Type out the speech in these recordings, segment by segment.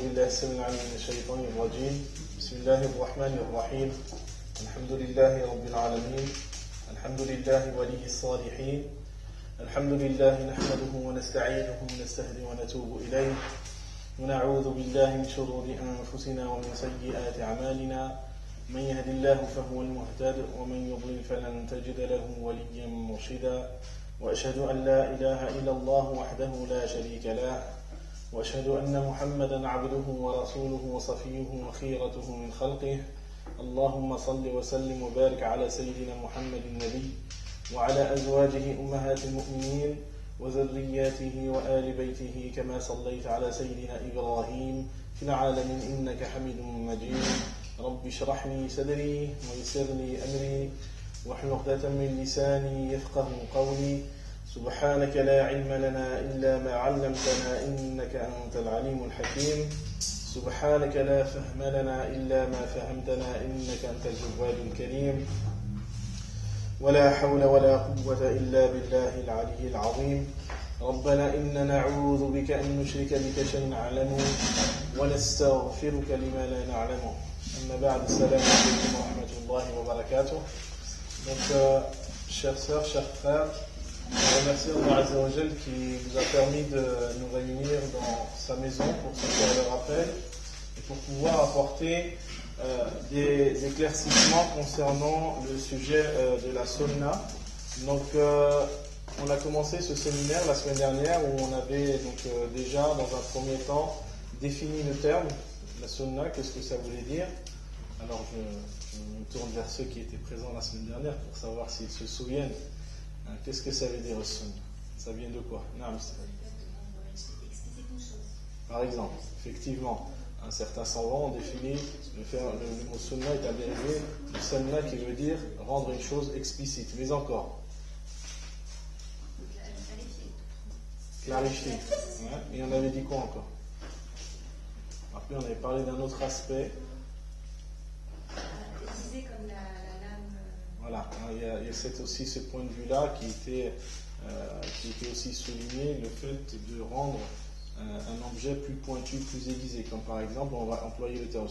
بالله السميع العليم من الشيطان الرجيم بسم الله الرحمن الرحيم الحمد لله رب العالمين الحمد لله ولي الصالحين الحمد لله نحمده ونستعينه ونستهدي ونتوب إليه ونعوذ بالله من شرور أنفسنا ومن سيئات أعمالنا من يهد الله فهو المهتد ومن يضلل فلن تجد له وليا مرشدا وأشهد أن لا إله إلا الله وحده لا شريك له وأشهد أن محمدا عبده ورسوله وصفيه وخيرته من خلقه اللهم صل وسلم وبارك على سيدنا محمد النبي وعلى أزواجه أمهات المؤمنين وذرياته وآل بيته كما صليت على سيدنا إبراهيم في العالمين إنك حميد مجيد رب اشرح لي صدري ويسر لي أمري واحلل عقدة من لساني يفقه قولي سبحانك لا علم لنا إلا ما علمتنا إنك أنت العليم الحكيم سبحانك لا فهم لنا إلا ما فهمتنا إنك أنت الجواد الكريم ولا حول ولا قوة إلا بالله العلي العظيم ربنا إننا نعوذ بك أن نشرك بك شيئا نعلمه ونستغفرك لما لا نعلمه أما بعد السلام عليكم ورحمة الله وبركاته. Donc, chers sœurs, chers frères, je remercie Allah Azza wa Jal qui nous a permis de nous réunir dans sa maison pour se faire le rappel et pour pouvoir apporter des éclaircissements concernant le sujet de la sunna. Donc, on a commencé ce séminaire la semaine dernière où on avait donc, déjà dans un premier temps défini le terme, la sunna, qu'est-ce que ça voulait dire. Alors je me tourne vers ceux qui étaient présents la semaine dernière pour savoir s'ils se souviennent. Qu'est-ce que ça veut dire sunna? Ça vient de quoi? Non, par exemple, effectivement, certains savants ont défini le mot sunna est un dérivé du sunna qui veut dire rendre une chose explicite. Mais encore clarifier. Et on avait dit quoi encore? Après on avait parlé d'un autre aspect. Comme la lame. Voilà, il y a aussi ce point de vue-là qui était aussi souligné, le fait de rendre un objet plus pointu, plus aiguisé. Comme par exemple, on va employer le verbe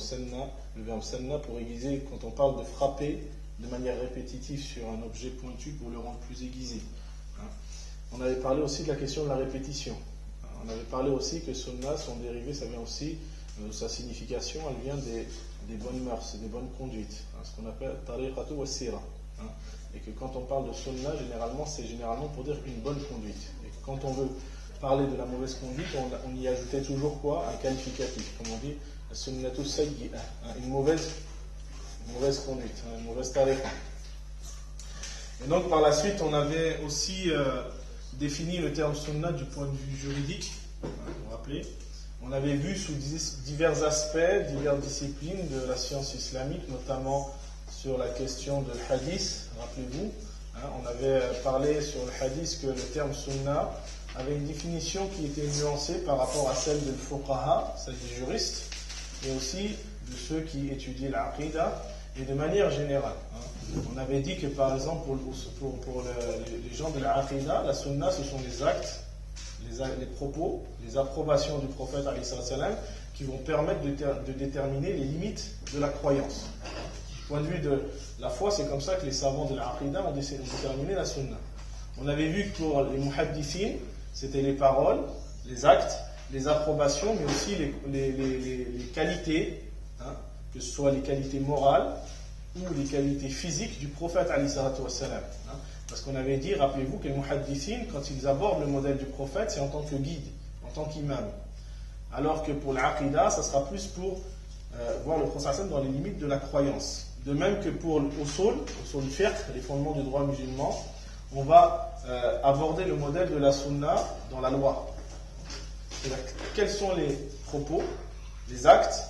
sanna pour aiguiser quand on parle de frapper de manière répétitive sur un objet pointu pour le rendre plus aiguisé. On avait parlé aussi de la question de la répétition. On avait parlé aussi que sunna, son dérivé, ça vient aussi, sa signification, elle vient des bonnes mœurs, des bonnes conduites, ce qu'on appelle tariqatu wa sira. Et que quand on parle de sunna, c'est généralement pour dire une bonne conduite. Et que quand on veut parler de la mauvaise conduite, on y ajoutait toujours quoi? Un qualificatif, comme on dit, sunnatu sayyi'a, une mauvaise conduite, une mauvaise tariqa. Et donc par la suite, on avait aussi défini le terme sunna du point de vue juridique, vous vous rappelez. On avait vu sous divers aspects, diverses disciplines de la science islamique, notamment sur la question de hadith, rappelez-vous. On avait parlé sur le hadith que le terme sunna avait une définition qui était nuancée par rapport à celle de fuqaha, celle des juristes, et aussi de ceux qui étudient l'aqida, et de manière générale. On avait dit que par exemple pour les gens de l'aqida, la sunna ce sont les actes, les propos, les approbations du prophète qui vont permettre de déterminer les limites de la croyance. Du point de vue de la foi, c'est comme ça que les savants de l'aqida ont déterminé la sunna. On avait vu que pour les muhaddithin, c'était les paroles, les actes, les approbations, mais aussi les qualités, que ce soit les qualités morales ou les qualités physiques du prophète Parce qu'on avait dit, rappelez-vous, que les muhaddithin, quand ils abordent le modèle du prophète, c'est en tant que guide, en tant qu'imam. Alors que pour l'aqida, ça sera plus pour voir le prophète dans les limites de la croyance. De même que pour l'usul fiqh, les fondements du droit musulman, on va aborder le modèle de la sunna dans la loi. C'est-à-dire, quels sont les propos, les actes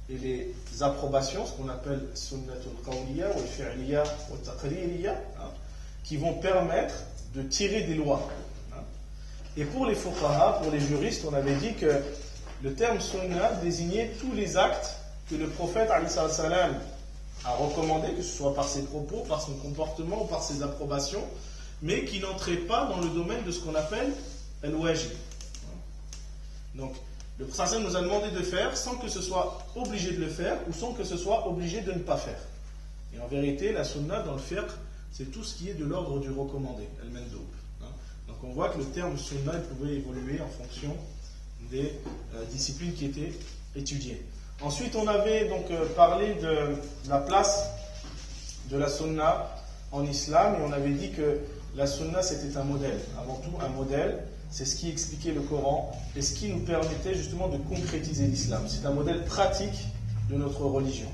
et les approbations, ce qu'on appelle sunnatul qawliya ou fi'liya ou taqririya, qui vont permettre de tirer des lois. Et pour les fuqaha, pour les juristes, on avait dit que le terme sunna désignait tous les actes que le prophète a recommandé, que ce soit par ses propos, par son comportement ou par ses approbations, mais qui n'entraient pas dans le domaine de ce qu'on appelle al-wajib. Donc, Le prophète nous a demandé de faire sans que ce soit obligé de le faire ou sans que ce soit obligé de ne pas faire. Et en vérité, la sunna dans le fiqh, c'est tout ce qui est de l'ordre du recommandé, al-mandoub. Donc on voit que le terme sunna pouvait évoluer en fonction des disciplines qui étaient étudiées. Ensuite, on avait donc parlé de la place de la sunna en islam et on avait dit que la sunna c'était un modèle. Avant tout, un modèle, c'est ce qui expliquait le Coran et ce qui nous permettait justement de concrétiser l'islam. C'est un modèle pratique de notre religion.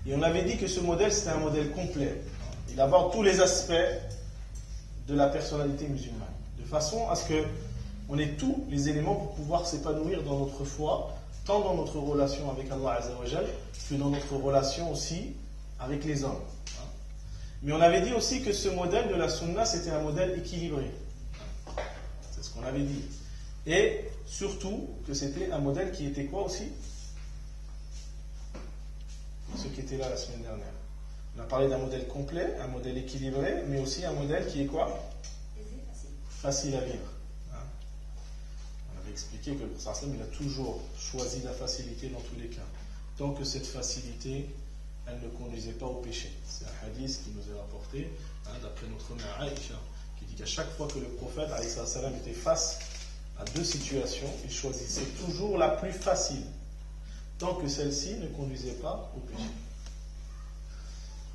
Et on avait dit que ce modèle c'était un modèle complet. Il aborde tous les aspects de la personnalité musulmane, de façon à ce qu'on ait tous les éléments pour pouvoir s'épanouir dans notre foi, tant dans notre relation avec Allah Azza wa Jal, que dans notre relation aussi avec les hommes. Mais on avait dit aussi que ce modèle de la sunna, c'était un modèle équilibré. C'est ce qu'on avait dit. Et surtout, que c'était un modèle qui était quoi aussi? Ceux qui étaient là la semaine dernière. On a parlé d'un modèle complet, un modèle équilibré, mais aussi un modèle qui est quoi? Facile à vivre. On avait expliqué que le prophète il a toujours choisi la facilité dans tous les cas. Tant que cette facilité, elle ne conduisait pas au péché. C'est un hadith qui nous est rapporté, d'après notre mère Aïcha, qui dit qu'à chaque fois que le prophète était face à deux situations, il choisissait toujours la plus facile, tant que celle-ci ne conduisait pas au péché.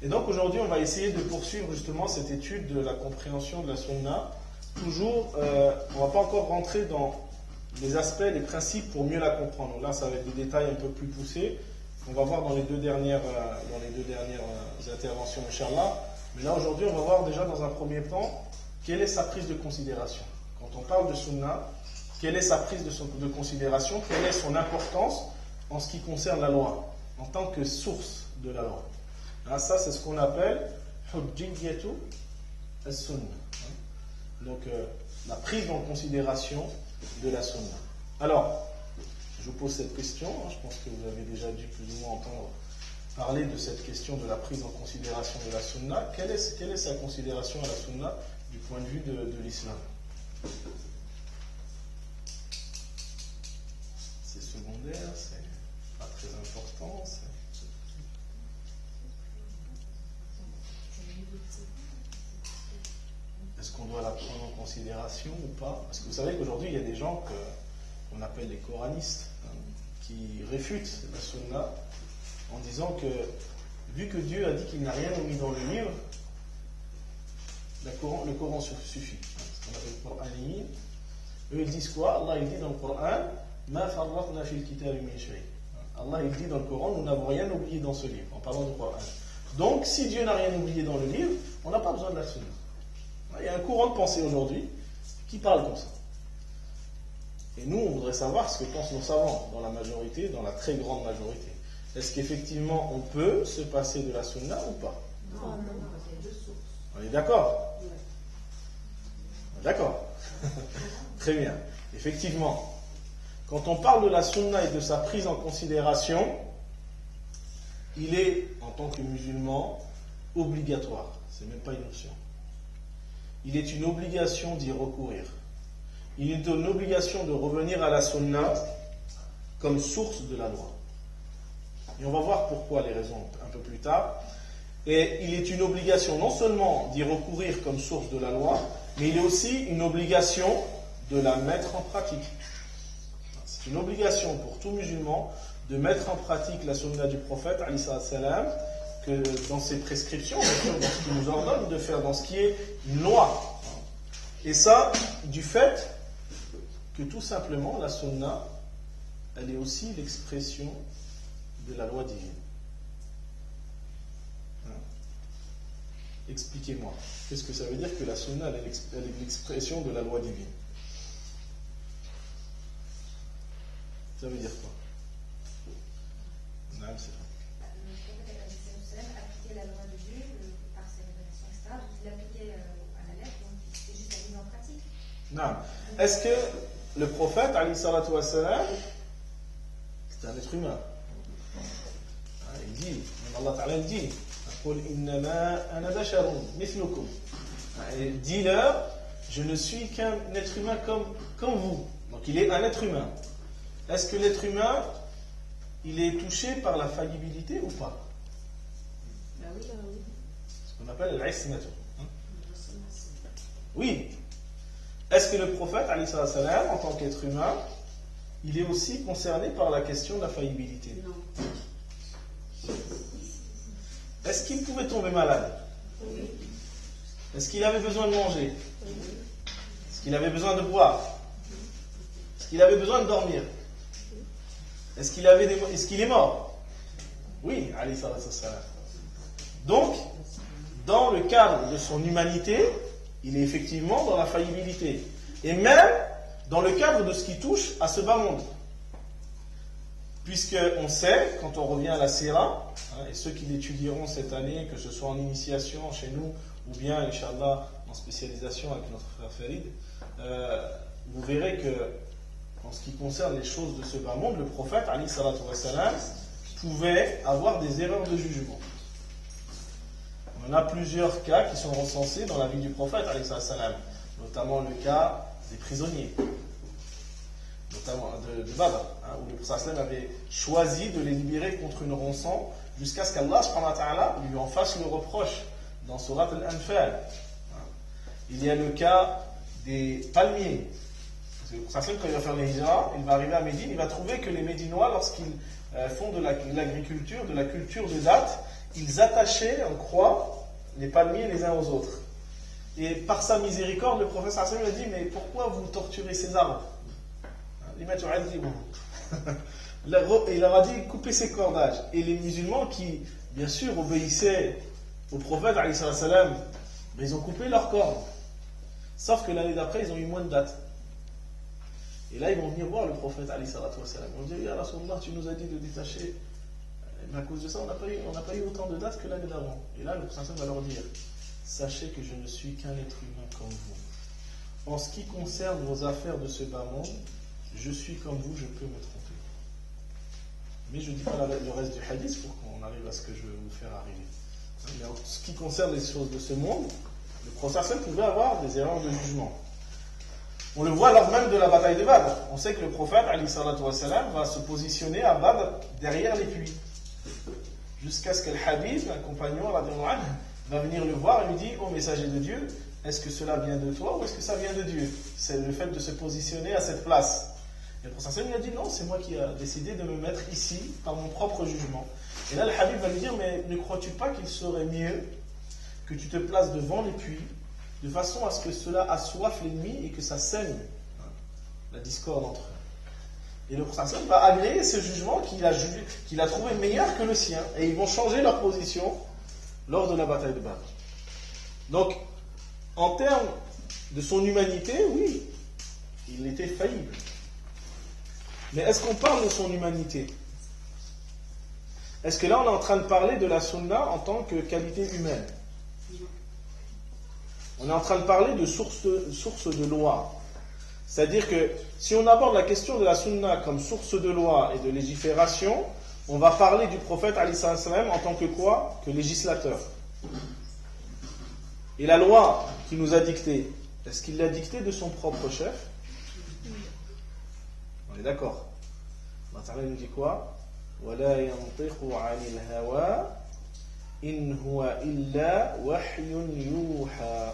Et donc aujourd'hui, on va essayer de poursuivre justement cette étude de la compréhension de la sunna. Toujours, on ne va pas encore rentrer dans les aspects, les principes pour mieux la comprendre. Donc là, ça va être des détails un peu plus poussés. On va voir dans les deux dernières interventions, Inch'Allah. Mais là, aujourd'hui, on va voir déjà dans un premier temps quelle est sa prise de considération. Quand on parle de sunna, quelle est sa prise de considération, quelle est son importance en ce qui concerne la loi, en tant que source de la loi. Ça, c'est ce qu'on appelle hujjiyatu as-sunna. Donc, la prise en considération de la sunna. Alors, je vous pose cette question. Je pense que vous avez déjà dû plus ou moins entendre parler de cette question de la prise en considération de la sunna. Quelle est sa considération à la sunna du point de vue de l'islam? C'est secondaire, c'est pas très important. Est-ce qu'on doit la prendre en considération ou pas? Parce que vous savez qu'aujourd'hui, il y a des gens qu'on appelle les coranistes, qui réfutent la sunna en disant que, vu que Dieu a dit qu'il n'a rien omis dans le livre, le Coran suffit. Ce qu'on appelle le Coran. Eux, ils disent quoi? Allah, il dit dans le Coran, Ma farratna fil kitabi min shay. Allah, il dit dans le Coran, nous n'avons rien oublié dans ce livre, en parlant du Coran. Donc, si Dieu n'a rien oublié dans le livre, on n'a pas besoin de la sunna. Il y a un courant de pensée aujourd'hui qui parle comme ça. Et nous, on voudrait savoir ce que pensent nos savants, dans la majorité, dans la très grande majorité. Est-ce qu'effectivement, on peut se passer de la sunna ou pas? Non, c'est deux sources. On est d'accord? Oui. D'accord. Très bien. Effectivement, quand on parle de la sunna et de sa prise en considération, il est, en tant que musulman, obligatoire. C'est même pas une option. Il est une obligation d'y recourir. Il est une obligation de revenir à la sunna comme source de la loi. Et on va voir pourquoi, les raisons un peu plus tard. Et il est une obligation non seulement d'y recourir comme source de la loi, mais il est aussi une obligation de la mettre en pratique. C'est une obligation pour tout musulman de mettre en pratique la sunna du prophète, alayhi salam, que dans ses prescriptions, dans ce qu'il nous ordonne de faire, dans ce qui est une loi. Et ça, du fait que tout simplement, la sunna, elle est aussi l'expression de la loi divine. Expliquez-moi, qu'est-ce que ça veut dire que la sunna, elle est l'expression de la loi divine? Ça veut dire quoi? Non, c'est vrai. Appliquer la loi de Dieu par ses révélations, etc. Donc il l'appliquait à la lettre, donc c'est juste la mise en pratique. Non. Est-ce que le prophète, alayhi salatu wassalam, c'est un être humain? Il dit, Allah Ta'ala dit, dis-leur, je ne suis qu'un être humain comme vous. Donc il est un être humain. est-ce que l'être humain, il est touché par la faillibilité ou pas? Ben oui. Ce qu'on appelle l'ismatu. Oui. Est-ce que le prophète, alayhi salam, en tant qu'être humain, il est aussi concerné par la question de la faillibilité? Non. Est-ce qu'il pouvait tomber malade? Oui. Est-ce qu'il avait besoin de manger? Est-ce qu'il avait besoin de boire? Est-ce qu'il avait besoin de dormir? Est-ce qu'il est mort? Oui, alayhi salam. Donc, dans le cadre de son humanité, il est effectivement dans la faillibilité. Et même dans le cadre de ce qui touche à ce bas monde. Puisqu'on sait, quand on revient à la Sira, et ceux qui l'étudieront cette année, que ce soit en initiation chez nous, ou bien, Inch'Allah, en spécialisation avec notre frère Farid, vous verrez que, en ce qui concerne les choses de ce bas monde, le prophète, alayhi salatu wassalam, pouvait avoir des erreurs de jugement. On a plusieurs cas qui sont recensés dans la vie du prophète, alayhi salatu wassalam, notamment le cas des prisonniers, notamment de Badr, où le prophète avait choisi de les libérer contre une rançon jusqu'à ce qu'Allah subhanahu wa ta'ala lui en fasse le reproche dans Surat Al-Anfal. Il y a le cas des palmiers. Le prophète, quand il va faire les hijra, il va arriver à Médine, il va trouver que les Médinois, lorsqu'ils font de l'agriculture, de la culture de dattes, ils attachaient en croix les palmiers les uns aux autres. Et par sa miséricorde, le prophète lui a dit, mais pourquoi vous torturez ces arbres? Il leur a dit, coupez ces cordages. Et les musulmans qui, bien sûr, obéissaient au prophète, ils ont coupé leurs cordes. Sauf que l'année d'après, ils ont eu moins de dates. Et là, ils vont venir voir le prophète, ils vont dire, Ya Rasulallah, tu nous as dit de détacher. Mais à cause de ça, on n'a pas eu autant de dates que l'année d'avant. Et là, le prophète va leur dire, sachez que je ne suis qu'un être humain comme vous. En ce qui concerne vos affaires de ce bas monde, je suis comme vous, je peux me tromper. Mais je ne dis pas le reste du hadith pour qu'on arrive à ce que je veux vous faire arriver. Mais en ce qui concerne les choses de ce monde, le prophète pouvait avoir des erreurs de jugement. On le voit lors même de la bataille de Badr. On sait que le prophète, alayhi salatu wassalam, va se positionner à Badr derrière les puits. Jusqu'à ce que le Habib, un compagnon, va venir le voir et lui dit, ô messager de Dieu, est-ce que cela vient de toi ou est-ce que ça vient de Dieu? C'est le fait de se positionner à cette place. Et le prophète lui a dit, non, c'est moi qui ai décidé de me mettre ici par mon propre jugement. Et là, le Habib va lui dire, mais ne crois-tu pas qu'il serait mieux que tu te places devant les puits, de façon à ce que cela assoiffe l'ennemi et que ça saigne la discorde entre eux. Et le prophète va agréer ce jugement qu'il a trouvé meilleur que le sien. Et ils vont changer leur position lors de la bataille de Badr. Donc, en termes de son humanité, oui, il était faillible. Mais est-ce qu'on parle de son humanité? Est-ce que là on est en train de parler de la sunna en tant que qualité humaine? On est en train de parler de source de loi. C'est-à-dire que si on aborde la question de la sunna comme source de loi et de légifération, on va parler du prophète alayhi salam en tant que quoi? Que législateur. Et la loi qu'il nous a dictée, est-ce qu'il l'a dictée de son propre chef? On est d'accord. Allah nous dit quoi? وَلَا يَنطِقُ عَنِ الْهَوَىٰ إِنْ هُوَ إِلَّا وَحْيٌ يُوحَىٰ.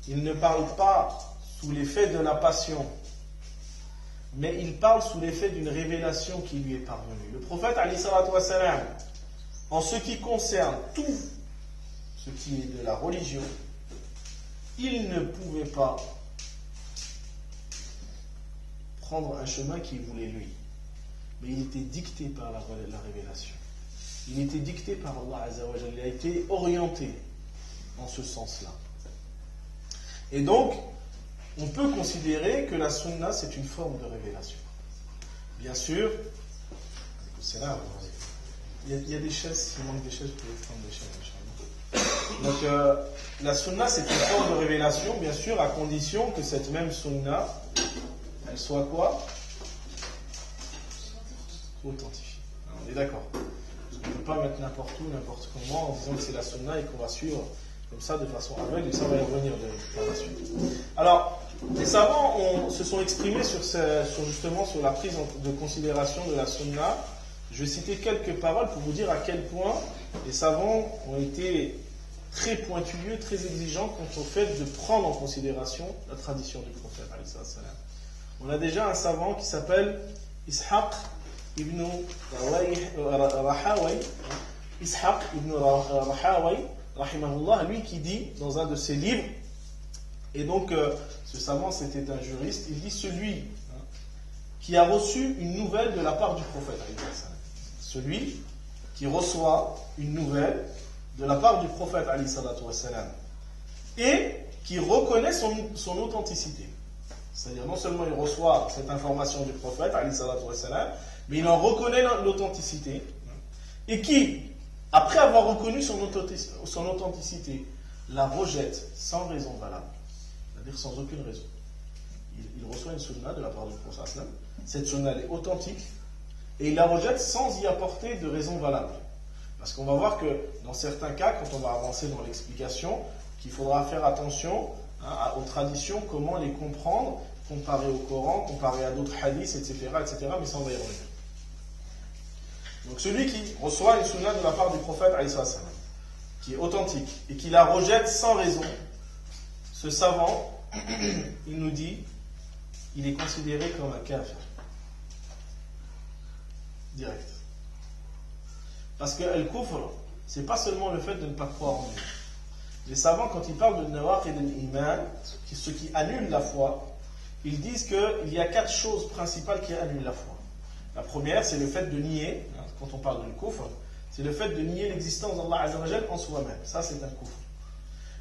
Il ne parle pas sous l'effet de la passion, mais il parle sous l'effet d'une révélation qui lui est parvenue. Le prophète, alayhi salatu wassalam, en ce qui concerne tout ce qui est de la religion, il ne pouvait pas prendre un chemin qu'il voulait lui. Mais il était dicté par la révélation. Il était dicté par Allah Azza wa Jalla. Il a été orienté en ce sens-là. Et donc, on peut considérer que la sunna, c'est une forme de révélation. Bien sûr, c'est là. Il y a des chaises, s'il manque des chaises, vous pouvez prendre des chaises. Donc, la sunna, c'est une forme de révélation, bien sûr, à condition que cette même sunna, elle soit quoi? Authentifiée. On est d'accord. Parce qu'on ne peut pas mettre n'importe où, n'importe comment, en disant que c'est la sunna et qu'on va suivre comme ça de façon aveugle, et ça on va y revenir par la suite. Alors, les savants se sont exprimés justement sur la prise de considération de la sunna. Je vais citer quelques paroles pour vous dire à quel point les savants ont été très pointilleux, très exigeants quant au fait de prendre en considération la tradition du prophète. On a déjà un savant qui s'appelle Ishaq ibn Rahawai, rahimahullah, lui qui dit dans un de ses livres, et donc ce savant c'était un juriste, il dit celui qui a reçu une nouvelle de la part du prophète, celui qui reçoit une nouvelle de la part du prophète et qui reconnaît son authenticité. C'est-à-dire non seulement il reçoit cette information du prophète, mais il en reconnaît l'authenticité, et qui, après avoir reconnu son authenticité, la rejette sans raison valable, c'est-à-dire sans aucune raison. Il reçoit une sunna de la part du prophète, cette sunna est authentique, et il la rejette sans y apporter de raison valable. Parce qu'on va voir que dans certains cas, quand on va avancer dans l'explication, qu'il faudra faire attention aux traditions, comment les comprendre, comparer au Coran, comparer à d'autres hadiths, etc., mais ça on va y revenir. Donc celui qui reçoit une sunna de la part du prophète, qui est authentique, et qui la rejette sans raison, ce savant, il nous dit, il est considéré comme un kafir. Direct. Parce que al-kufr, c'est pas seulement le fait de ne pas croire en Dieu. Les savants, quand ils parlent de nawaqid al-iman, ce qui annule la foi, ils disent qu'il y a 4 choses principales qui annulent la foi. La première, c'est le fait de nier, quand on parle de kufr, c'est le fait de nier l'existence d'Allah Azza wa Jal en soi-même. Ça, c'est un kufr.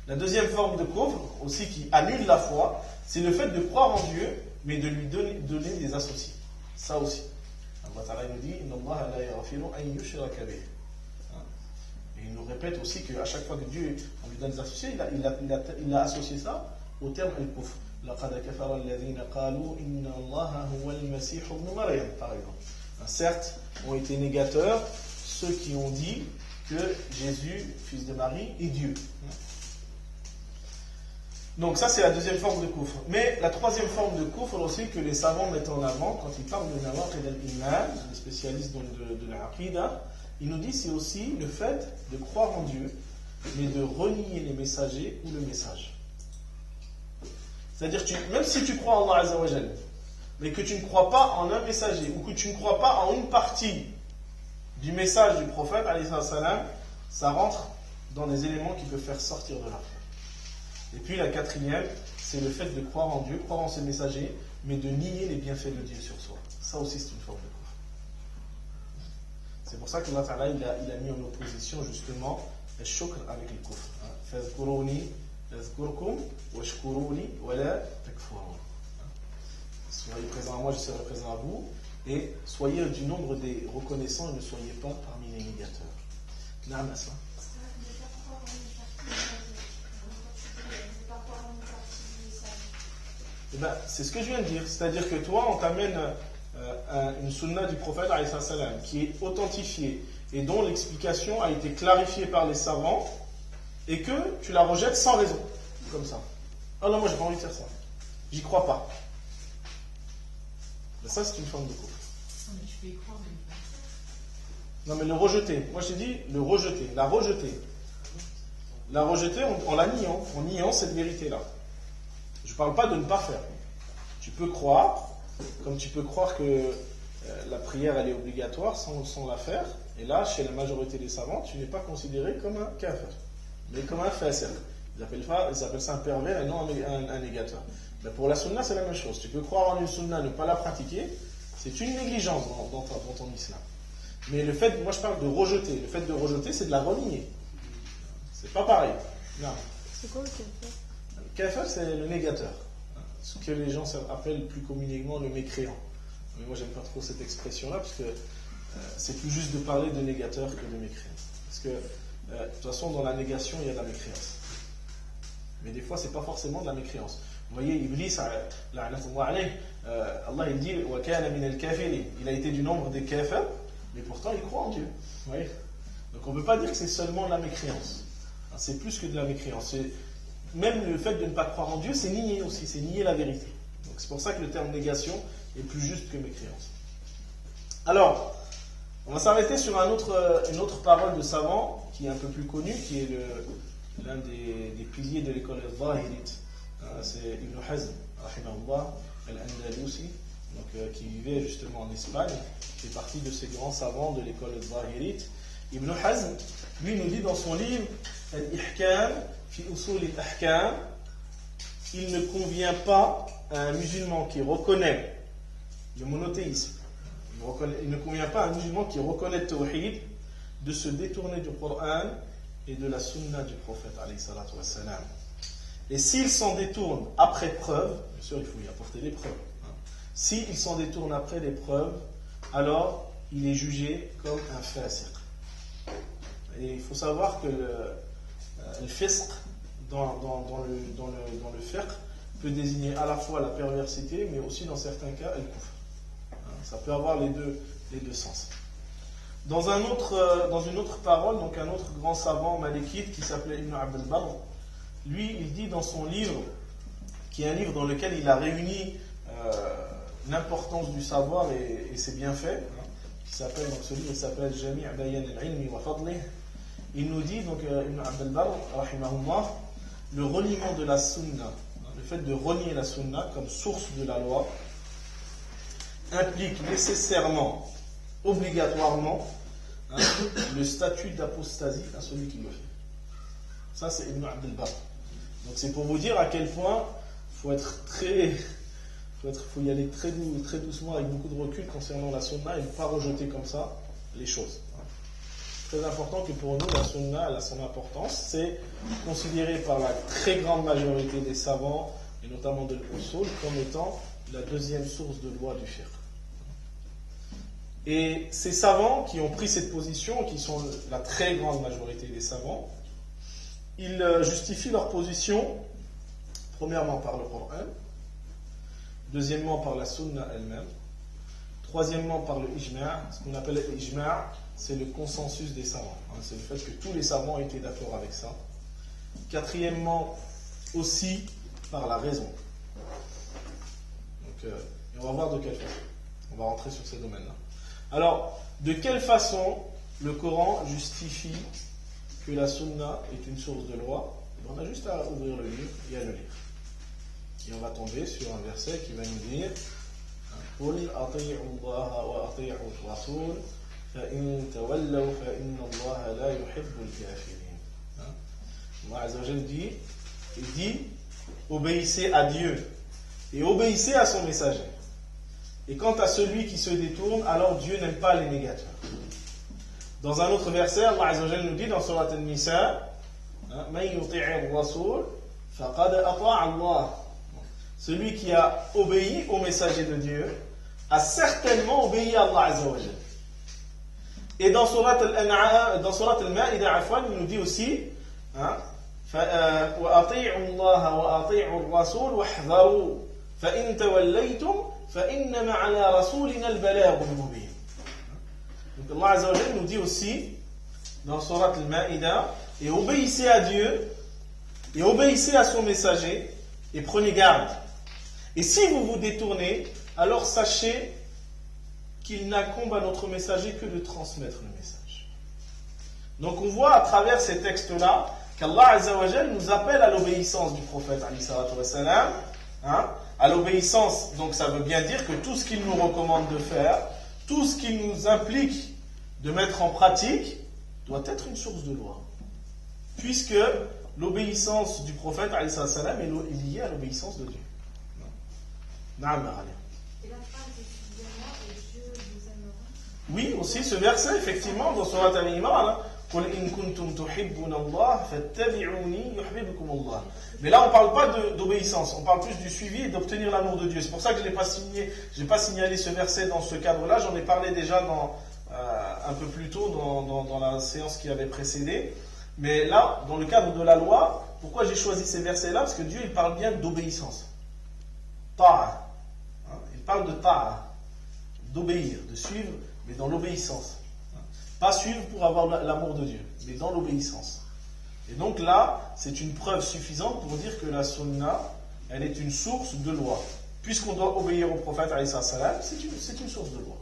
La deuxième forme de kufr, aussi qui annule la foi, c'est le fait de croire en Dieu, mais de lui donner des associés. Ça aussi. Allah Ta'ala nous dit Inna Allah la yaghfiru an yushraka bih. Et il nous répète aussi qu'à chaque fois que Dieu on lui donne des associés, il a associé ça au terme al-kufr. Laqad kafara alladhina qalu inna Allah huwa al-masih ibn Maryam, par exemple. Certes, ont été négateurs ceux qui ont dit que Jésus, fils de Marie, est Dieu. Donc ça c'est la deuxième forme de kufr. Mais la troisième forme de kufr aussi que les savants mettent en avant quand ils parlent de nawaqid al-iman, les spécialistes de l'aqida, ils nous disent c'est aussi le fait de croire en Dieu, mais de renier les messagers ou le message. C'est-à-dire même si tu crois en Allah Azza wa Jal, mais que tu ne crois pas en un messager, ou que tu ne crois pas en une partie du message du prophète, ça rentre dans des éléments qui peuvent faire sortir de la foi. Et puis la quatrième, c'est le fait de croire en Dieu, croire en ses messagers, mais de nier les bienfaits de Dieu sur soi. Ça aussi c'est une forme de kufr. C'est pour ça que Allah Ta'ala il a mis en opposition justement le shukr avec le kufr. Fazkuruni, fazkurkum, washkuruni, wala takfurun. Soyez présents à moi, je serai présent à vous, et soyez du nombre des reconnaissants et ne soyez pas parmi les négateurs. Naam Asma. Eh ben, c'est ce que je viens de dire, c'est-à-dire que toi, on t'amène une sunna du prophète qui est authentifiée et dont l'explication a été clarifiée par les savants et que tu la rejettes sans raison, comme ça. Ah non, moi j'ai pas envie de faire ça, j'y crois pas. Mais ça, c'est une forme de kufr. Non, mais tu peux y croire, mais non, mais le rejeter, moi je t'ai dit le rejeter, la rejeter. La rejeter en la niant, en niant cette vérité-là. Je ne parle pas de ne pas faire. Tu peux croire, comme tu peux croire que la prière elle est obligatoire sans la faire, et là, chez la majorité des savants, tu n'es pas considéré comme un kafir, mais comme un fasir. Ils appellent ça un pervers et non un négateur. Mais pour la sunna, c'est la même chose. Tu peux croire en une sunna, ne pas la pratiquer, c'est une négligence dans ton islam. Mais le fait, moi je parle de rejeter. Le fait de rejeter, c'est de la renier. C'est pas pareil. Non. C'est quoi le kafir? Le kafir, c'est le négateur. Ce que les gens appellent plus communément le mécréant. Mais moi, j'aime pas trop cette expression-là, parce que c'est plus juste de parler de négateur que de mécréant. Parce que, de toute façon, dans la négation, il y a de la mécréance. Mais des fois, c'est pas forcément de la mécréance. Vous voyez, Iblis, Allah il dit il a été du nombre des kafirs, mais pourtant il croit en Dieu. Vous voyez. Donc on ne peut pas dire que c'est seulement la mécréance. C'est plus que de la mécréance. Même le fait de ne pas croire en Dieu, c'est nier aussi, c'est nier la vérité. Donc c'est pour ça que le terme négation est plus juste que mécréance. Alors, on va s'arrêter sur une autre parole de savant qui est un peu plus connue, qui est l'un des piliers de l'école Zahirite. C'est Ibn Hazm, rahimahullah, al-Andalusi, qui vivait justement en Espagne, qui fait partie de ces grands savants de l'école Zahirite. Ibn Hazm, lui, nous dit dans son livre Al-Ihkam fi usul al-Ahkam, il ne convient pas à un musulman qui reconnaît le monothéisme, il ne convient pas à un musulman qui reconnaît le tawhid de se détourner du Coran et de la sunna du prophète alayhi salatu wassalam. Et s'il s'en détourne après preuve, bien sûr il faut y apporter des preuves, s'il s'en détourne après les preuves, alors il est jugé comme un fasiq. Et il faut savoir que le fisq dans le fiqh peut désigner à la fois la perversité, mais aussi dans certains cas le kufr. Ça peut avoir les deux sens. Dans une autre parole, donc un autre grand savant malikite qui s'appelait Ibn Abd al-Barr, lui il dit dans son livre, qui est un livre dans lequel il a réuni l'importance du savoir et ses bienfaits, qui s'appelle, donc ce livre il s'appelle Jami' Bayan al-Ilmi wa Fadlih. Il nous dit, donc Ibn Abd al-Barr, rahimahullah, le reniement de la sunna, le fait de renier la sunna comme source de la loi, implique nécessairement, obligatoirement, le statut d'apostasie à celui qui le fait. Ça, c'est Ibn Abd al-Barr. Donc, c'est pour vous dire à quel point faut y aller très doucement, avec beaucoup de recul concernant la sunna et ne pas rejeter comme ça les choses. Très important que pour nous, la sunna, elle a son importance. C'est considéré par la très grande majorité des savants, et notamment de l'usul, comme étant la deuxième source de loi du fiqh. Et ces savants qui ont pris cette position, qui sont la très grande majorité des savants, ils justifient leur position, premièrement par le Coran, deuxièmement par la sunna elle-même, troisièmement par le ijma'. Ce qu'on appelle le ijma', c'est le consensus des savants. C'est le fait que tous les savants étaient d'accord avec ça. Quatrièmement, aussi par la raison. Donc, et on va voir de quelle façon. On va rentrer sur ces domaines-là. Alors, de quelle façon le Coran justifie que la sunna est une source de loi? On a juste à ouvrir le livre et à le lire. Et on va tomber sur un verset qui va nous dire قُلْ أَطِيعُوا اللَّهَ وَأَطِيعُوا الرَّسُولَ فَإِن تَوَلَّوْا فَإِنَّ اللَّهَ لَا يُحِبُّ الْكَافِرِينَ. Allah Azza wa Jalla dit obéissez à Dieu et obéissez à son messager. Et quant à celui qui se détourne, alors Dieu n'aime pas les négateurs. Dans un autre verset, Allah Azza wa Jalla nous dit dans Surat An-Nisa, مَنْ يُطِعِ الرَّسُولَ فَقَدْ أَطَاعَ اللَّهَ. Celui qui a obéi au messager de Dieu a certainement obéi à Allah Azza wa Jalla. Et dans Surat Al-Ma'ida, il nous dit aussi وَأَطِيعُوا اللَّهَ وَأَطِيعُوا الرَّسُولَ وَاحْذَرُوا فَإِن تَوَلَّيْتُمْ فَإِنَّمَا عَلَى رَسُولِنَا الْبَلَاغُ الْمُبِينُ. Donc Allah Azza wa Jalla nous dit aussi dans Surat Al-Ma'ida, et obéissez à Dieu et obéissez à son messager et prenez garde. Et si vous vous détournez, alors sachez qu'il n'incombe à notre messager que de transmettre le message. Donc on voit à travers ces textes-là qu'Allah Azza wa Jalla nous appelle à l'obéissance du prophète alayhi salatu wa salam, à l'obéissance. Donc ça veut bien dire que tout ce qu'il nous recommande de faire, tout ce qui nous implique de mettre en pratique, doit être une source de loi. Puisque l'obéissance du prophète alayhi salatu wa salam est liée à l'obéissance de Dieu. Et la phrase excusez-moi et Dieu vous aimera. Oui, aussi ce verset, effectivement, dans Surat Al-Imran, قُلْ إِن كُنْتُمْ تُحِبُّونَ اللَّهَ فَاتَّبِعُونِي يُحْبِبْكُمُ اللَّهُ. Mais là, on ne parle pas d'obéissance, on parle plus du suivi et d'obtenir l'amour de Dieu. C'est pour ça que je n'ai pas signalé ce verset dans ce cadre-là. J'en ai parlé déjà un peu plus tôt dans la séance qui avait précédé. Mais là, dans le cadre de la loi, pourquoi j'ai choisi ces versets-là? Parce que Dieu, il parle bien d'obéissance. Ta'a. Il parle de ta'a, d'obéir, de suivre, mais dans l'obéissance. Pas suivre pour avoir l'amour de Dieu, mais dans l'obéissance. Et donc là, c'est une preuve suffisante pour dire que la sunna, elle est une source de loi. Puisqu'on doit obéir au prophète, c'est une source de loi.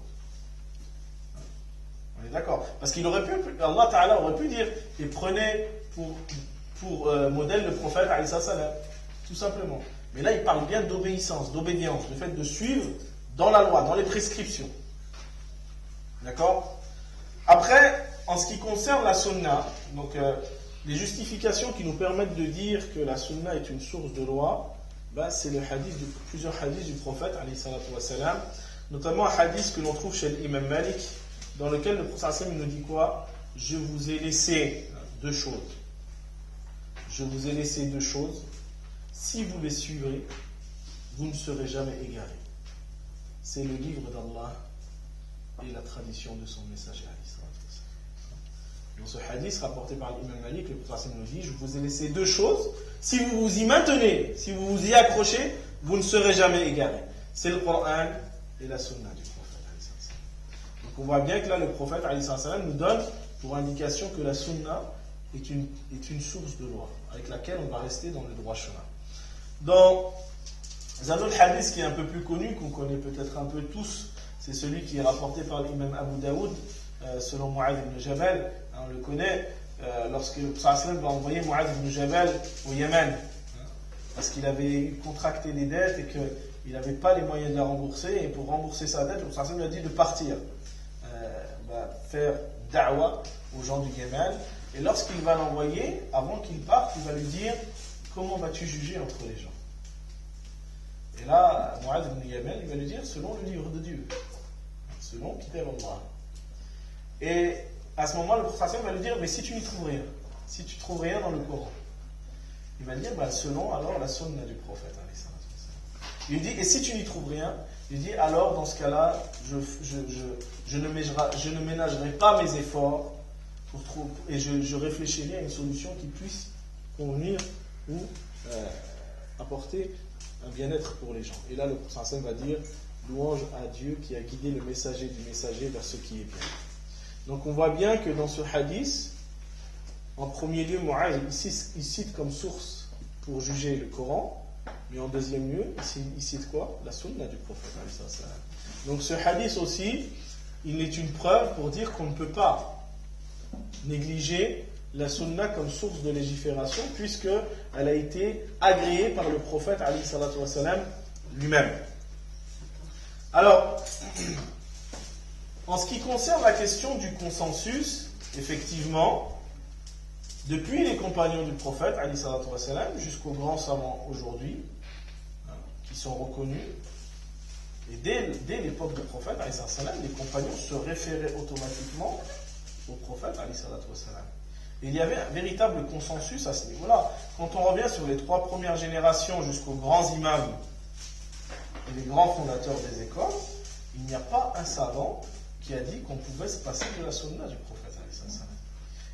On est d'accord? Parce qu'il aurait pu, Allah Ta'ala aurait pu dire, et prenez pour modèle le prophète, tout simplement. Mais là, il parle bien d'obéissance, d'obédience, le fait de suivre dans la loi, dans les prescriptions. D'accord? Après, en ce qui concerne la sunna, donc les justifications qui nous permettent de dire que la sunna est une source de loi, c'est plusieurs hadiths du prophète, notamment un hadith que l'on trouve chez l'imam Malik, dans lequel le prophète nous dit quoi? Je vous ai laissé deux choses. Je vous ai laissé deux choses. Si vous les suivrez, vous ne serez jamais égarés. C'est le livre d'Allah et la tradition de son messager. Dans ce hadith rapporté par l'imam Malik, le prophète nous dit, je vous ai laissé deux choses. Si vous vous y maintenez, si vous vous y accrochez, vous ne serez jamais égarés. C'est le Coran et la sunna du prophète. Donc on voit bien que là, le prophète nous donne pour indication que la sunna est une source de loi, avec laquelle on va rester dans le droit chemin. Dans un autre hadith qui est un peu plus connu, qu'on connaît peut-être un peu tous, c'est celui qui est rapporté par l'imam Abu Daoud, selon Mu'adh ibn Jabal. On le connaît, lorsque le prophète va envoyer Mu'adh ibn Jabal au Yémen, parce qu'il avait contracté des dettes et qu'il n'avait pas les moyens de la rembourser, et pour rembourser sa dette, le prophète lui a dit de partir, faire da'wa aux gens du Yémen, et lorsqu'il va l'envoyer, avant qu'il parte, il va lui dire, comment vas-tu juger entre les gens? Et là, Mu'adh ibn Jabal, il va lui dire, selon le livre de Dieu, selon Kitab Allah. Et à ce moment, le prophète va lui dire, mais si tu n'y trouves rien, si tu trouves rien dans le Coran, il va dire, selon alors la sunna du prophète. Il dit, et si tu n'y trouves rien, il dit, alors dans ce cas-là, je ne ménagerai pas mes efforts et je réfléchirai à une solution qui puisse convenir ou apporter un bien-être pour les gens. Et là, le prophète va dire, louange à Dieu qui a guidé le messager du messager vers ce qui est bien. Donc on voit bien que dans ce hadith, en premier lieu, Mu'adh, il cite comme source pour juger le Coran, mais en deuxième lieu, il cite quoi? La sunna du prophète. Donc ce hadith aussi, il est une preuve pour dire qu'on ne peut pas négliger la sunna comme source de légifération, puisqu'elle a été agréée par le prophète lui-même. Alors, en ce qui concerne la question du consensus, effectivement, depuis les compagnons du prophète, jusqu'aux grands savants aujourd'hui, qui sont reconnus, et dès l'époque du prophète, les compagnons se référaient automatiquement au prophète. Et il y avait un véritable consensus à ce niveau-là. Quand on revient sur les trois premières générations jusqu'aux grands imams et les grands fondateurs des écoles, il n'y a pas un savant qui a dit qu'on pouvait se passer de la sunna du prophète.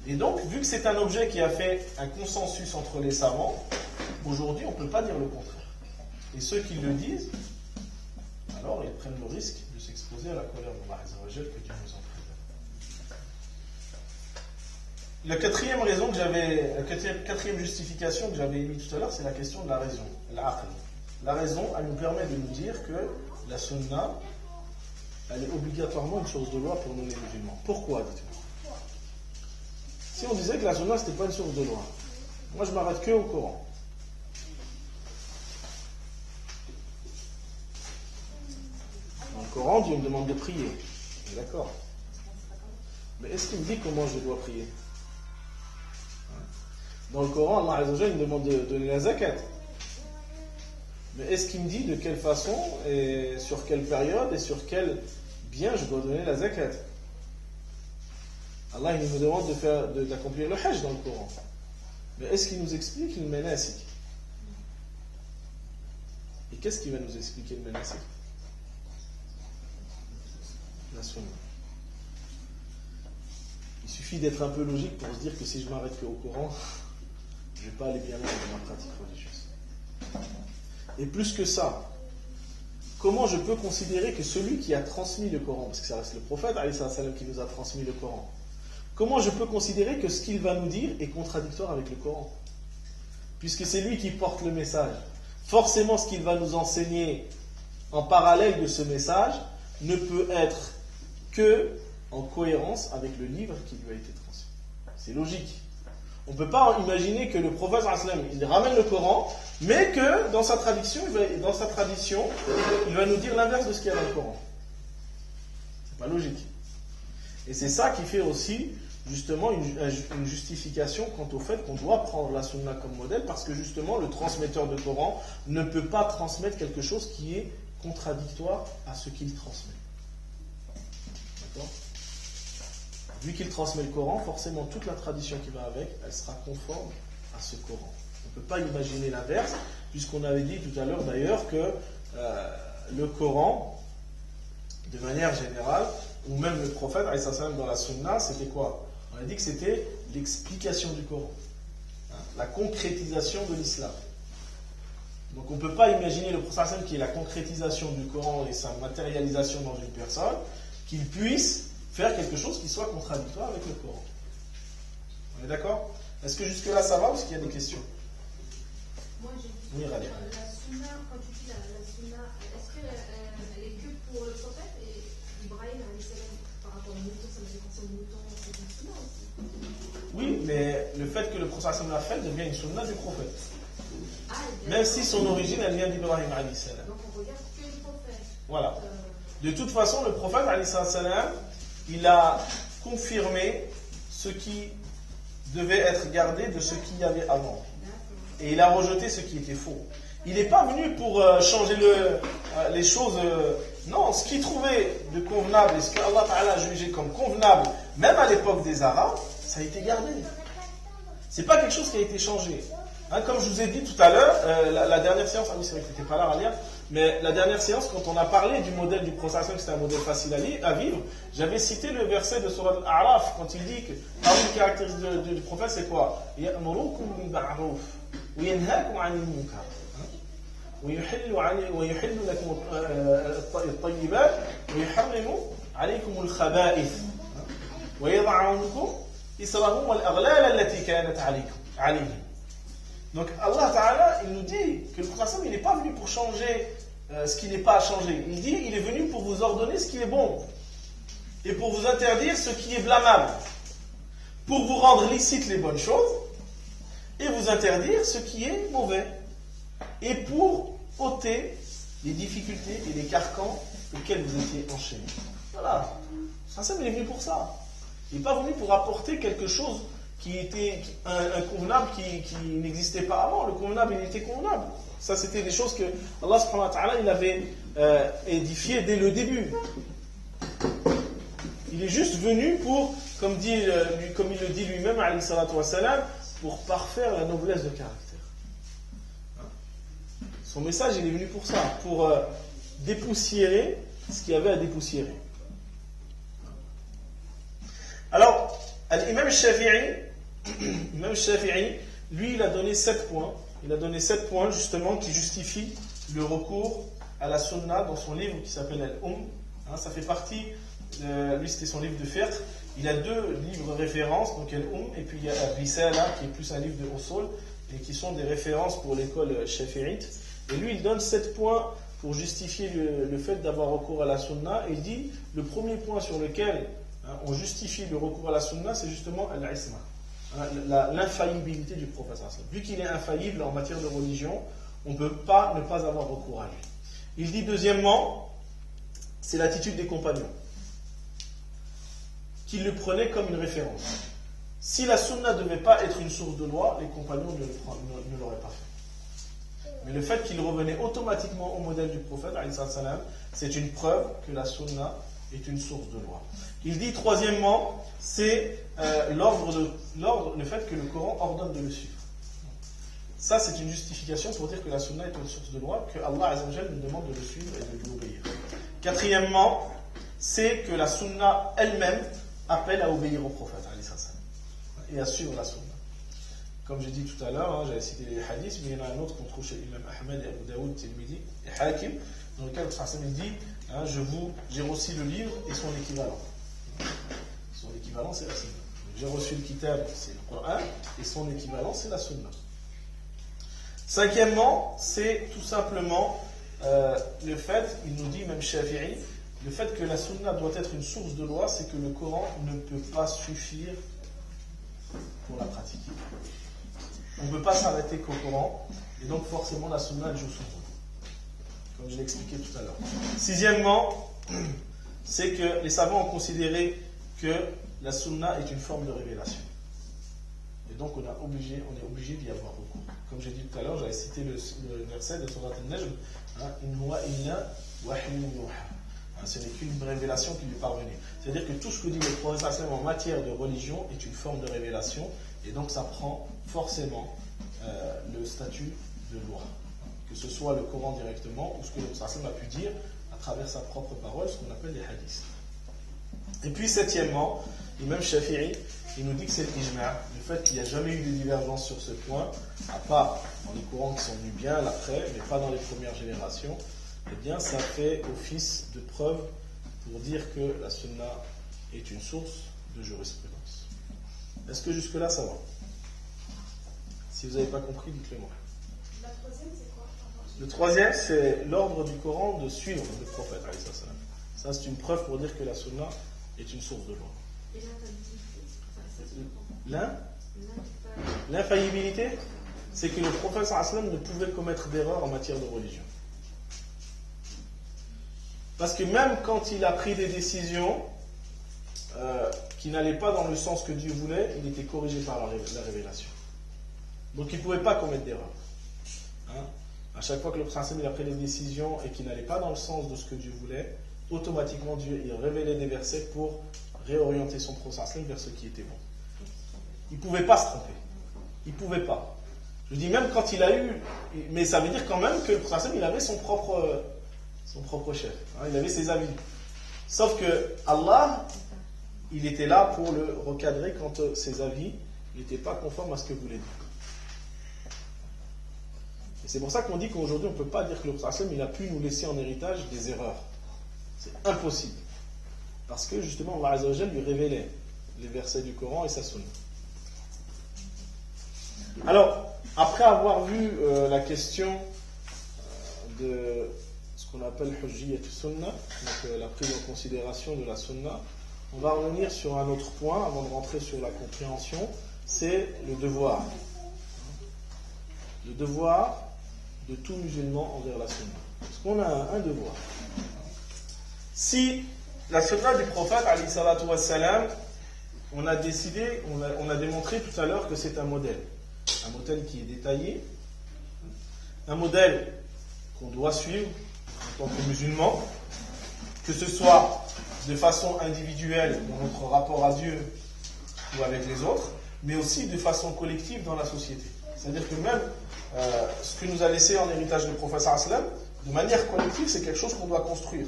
Et donc, vu que c'est un objet qui a fait un consensus entre les savants, aujourd'hui on ne peut pas dire le contraire. Et ceux qui le disent, alors ils prennent le risque de s'exposer à la colère d'Allah Azza wa Jal, que Dieu nous en préserve. La quatrième justification que j'avais émise tout à l'heure, c'est la question de la raison, l'aql. La raison, elle nous permet de nous dire que la sunna, elle est obligatoirement une source de loi pour nous les musulmans. Pourquoi, dites-moi? Si on disait que la sunna, c'était pas une source de loi, moi je m'arrête que au Coran. Dans le Coran, Dieu me demande de prier. D'accord. Mais est-ce qu'il me dit comment je dois prier? Dans le Coran, Allah Azza wa Jalla me demande de donner la zakat. Mais est-ce qu'il me dit de quelle façon, et sur quelle période, et sur quel bien je dois donner la zakat? Allah il nous demande d'accomplir le hajj dans le Coran. Mais est-ce qu'il nous explique le manasik? Et qu'est-ce qui va nous expliquer le manasik? La sunna. Il suffit d'être un peu logique pour se dire que si je m'arrête qu'au Coran, je ne vais pas aller bien loin dans ma pratique religieuse. Et plus que ça, comment je peux considérer que celui qui a transmis le Coran, parce que ça reste le prophète qui nous a transmis le Coran, comment je peux considérer que ce qu'il va nous dire est contradictoire avec le Coran? Puisque c'est lui qui porte le message. Forcément, ce qu'il va nous enseigner en parallèle de ce message ne peut être que en cohérence avec le livre qui lui a été transmis. C'est logique. On ne peut pas imaginer que le prophète il ramène le Coran, mais que dans sa tradition, il va nous dire l'inverse de ce qu'il y a dans le Coran. C'est pas logique. Et c'est ça qui fait aussi justement une justification quant au fait qu'on doit prendre la sunna comme modèle, parce que justement le transmetteur de Coran ne peut pas transmettre quelque chose qui est contradictoire à ce qu'il transmet. D'accord ? Vu qu'il transmet le Coran, forcément toute la tradition qui va avec, elle sera conforme à ce Coran. On ne peut pas imaginer l'inverse, puisqu'on avait dit tout à l'heure d'ailleurs que le Coran, de manière générale, ou même le prophète, dans la sunna, c'était quoi? On a dit que c'était l'explication du Coran, la concrétisation de l'islam. Donc on ne peut pas imaginer le prophète qui est la concrétisation du Coran et sa matérialisation dans une personne, qu'il puisse faire quelque chose qui soit contradictoire avec le Coran. On est d'accord? Est-ce que jusque-là ça va ou est-ce qu'il y a des questions? Moi j'ai Oui, la sunna, quand tu dis la sunna, est-ce qu'elle est que pour le prophète et Ibrahim par rapport au mouton, ça me fait penser au mouton, c'est une sunna aussi? Oui, mais le fait que le prophète l'a fait devient une sunna du prophète. Ah, Même si son origine elle vient d'Ibrahim. Donc on regarde que le prophète. Voilà. De toute façon, le prophète il a confirmé ce qui devait être gardé de ce qu'il y avait avant. Et il a rejeté ce qui était faux. Il n'est pas venu pour changer les choses. Non, ce qu'il trouvait de convenable et ce que Allah Ta'ala a jugé comme convenable, même à l'époque des Arabes, ça a été gardé. C'est pas quelque chose qui a été changé. Comme je vous ai dit tout à l'heure, la dernière séance, ah oui c'est vrai que tu n'étais pas là à lire, mais la dernière séance, quand on a parlé du modèle du prophète, que c'était un modèle facile à vivre, j'avais cité le verset de Surah Al-A'raf, quand il dit que parmi les caractéristiques du prophète, c'est quoi? يَأْمُرُكُمْ بِالْمَعْرُوفِ وَيَنْهَاكُمْ عَنِ الْمُنكَرِ ويحل لكم الطيبات ويحرم عليكم الخبائث ويضع عنكم إصرهم والأغلال التي كانت عليهم. Donc Allah Ta'ala, il nous dit que le prophète il n'est pas venu pour changer ce qui n'est pas à changer. Il dit il est venu pour vous ordonner ce qui est bon et pour vous interdire ce qui est blâmable, pour vous rendre licite les bonnes choses et vous interdire ce qui est mauvais, et pour ôter les difficultés et les carcans auxquels vous étiez enchaînés. Voilà. Ça, il est venu pour ça. Il n'est pas venu pour apporter quelque chose qui était un convenable qui n'existait pas avant. Le convenable, il était convenable. Ça, c'était des choses que Allah subhanahu wa ta'ala, il avait édifiées dès le début. Il est juste venu pour, comme il le dit lui-même, alayhi salatu wa salam, pour parfaire la noblesse de caractère. Son message, il est venu pour ça, pour dépoussiérer ce qu'il y avait à dépoussiérer. Alors, l'imam Shafi'i, lui, il a donné 7 points. Il a donné 7 points, justement, qui justifient le recours à la sunna dans son livre qui s'appelle Ça fait partie, lui, c'était son livre de fiqh. Il a 2 livres références, donc et puis il y a Risala, qui est plus un livre de usul, et qui sont des références pour l'école shafi'ite. Et lui, il donne 7 points pour justifier le fait d'avoir recours à la sunna. Et il dit, le premier point sur lequel on justifie le recours à la sunna, c'est justement al-isma, l'infaillibilité du prophète. Vu qu'il est infaillible en matière de religion, on ne peut pas ne pas avoir recours à lui. Il dit deuxièmement, c'est l'attitude des compagnons, qu'ils le prenaient comme une référence. Si la sunna ne devait pas être une source de loi, les compagnons ne l'auraient pas fait. Mais le fait qu'il revenait automatiquement au modèle du prophète, c'est une preuve que la sunna est une source de loi. Il dit troisièmement, c'est le fait que le Coran ordonne de le suivre. Ça, c'est une justification pour dire que la sunna est une source de loi, que Allah Azza wa Jalla nous demande de le suivre et de lui obéir. Quatrièmement, c'est que la sunna elle-même appelle à obéir au prophète et à suivre la sunna. Comme j'ai dit tout à l'heure, j'avais cité les hadiths, mais il y en a un autre qu'on trouve chez l'imam Ahmed et Abu Daoud, Tirmidhi et Hakim, dans lequel le prophète dit j'ai aussi le livre et son équivalent. Son équivalent, c'est la sunna. J'ai reçu le kitab, c'est le Coran, et son équivalent, c'est la sunna. Cinquièmement, c'est tout simplement le fait, il nous dit même Shafi'i, le fait que la sunna doit être une source de loi, c'est que le Coran ne peut pas suffire pour la pratiquer. On ne peut pas s'arrêter qu'au Coran, et donc forcément la sunna joue son rôle, comme je l'ai expliqué tout à l'heure. Sixièmement, c'est que les savants ont considéré que la sunna est une forme de révélation. Et donc on est obligé d'y avoir recours. Comme j'ai dit tout à l'heure, j'avais cité le verset de Surat al-Najm, In huwa illa wahyun yuha. Ce n'est qu'une révélation qui lui parvenait. C'est-à-dire que tout ce que dit le prophète en matière de religion est une forme de révélation, et donc ça prend forcément le statut de loi. Que ce soit le Coran directement, ou ce que le prophète a pu dire à travers sa propre parole, ce qu'on appelle les hadiths. Et puis septièmement, l'imam Shafi'i, il nous dit que c'est l'ijma', le fait qu'il n'y a jamais eu de divergence sur ce point, à part dans les courants qui sont venus bien après, mais pas dans les premières générations, eh bien ça fait office de preuve pour dire que la sunna est une source de jurisprudence. Est-ce que jusque-là ça va? Si vous n'avez pas compris, dites-le moi. La troisième, c'est quoi? Le troisième, c'est l'ordre du Coran de suivre le prophète. Ça, c'est une preuve pour dire que la sunna est une source de loi. Et l'infaillibilité? L'infaillibilité, c'est que le prophète sallam ne pouvait commettre d'erreur en matière de religion. Parce que même quand il a pris des décisions qui n'allaient pas dans le sens que Dieu voulait, il était corrigé par la révélation. Donc il ne pouvait pas commettre d'erreur. À chaque fois que le prophète il a pris des décisions et qui n'allaient pas dans le sens de ce que Dieu voulait, automatiquement Dieu il révélait des versets pour réorienter son prophète vers ce qui était bon. Il ne pouvait pas se tromper. Il ne pouvait pas. Je dis même quand il a eu... Mais ça veut dire quand même que le prophète il avait son propre chef. Il avait ses avis. Sauf que Allah, il était là pour le recadrer quand ses avis n'étaient pas conformes à ce que voulait dire. Et c'est pour ça qu'on dit qu'aujourd'hui on ne peut pas dire que le prophète il a pu nous laisser en héritage des erreurs. C'est impossible. Parce que justement Allah Azza wa Jalla lui révélait les versets du Coran et sa sunna. Alors, après avoir vu la question de ce qu'on appelle Hujjiyat Sunna, donc la prise en considération de la Sunna, on va revenir sur un autre point avant de rentrer sur la compréhension, c'est le devoir. Le devoir de tout musulman envers la Sunna. Parce qu'on a un devoir. Si la Sunna du prophète, alayhi salatu wassalam, on a démontré tout à l'heure que c'est un modèle. Un modèle qui est détaillé, un modèle qu'on doit suivre en tant que musulman, que ce soit de façon individuelle dans notre rapport à Dieu ou avec les autres, mais aussi de façon collective dans la société. C'est-à-dire que même ce que nous a laissé en héritage le prophète sallam, de manière collective, c'est quelque chose qu'on doit construire.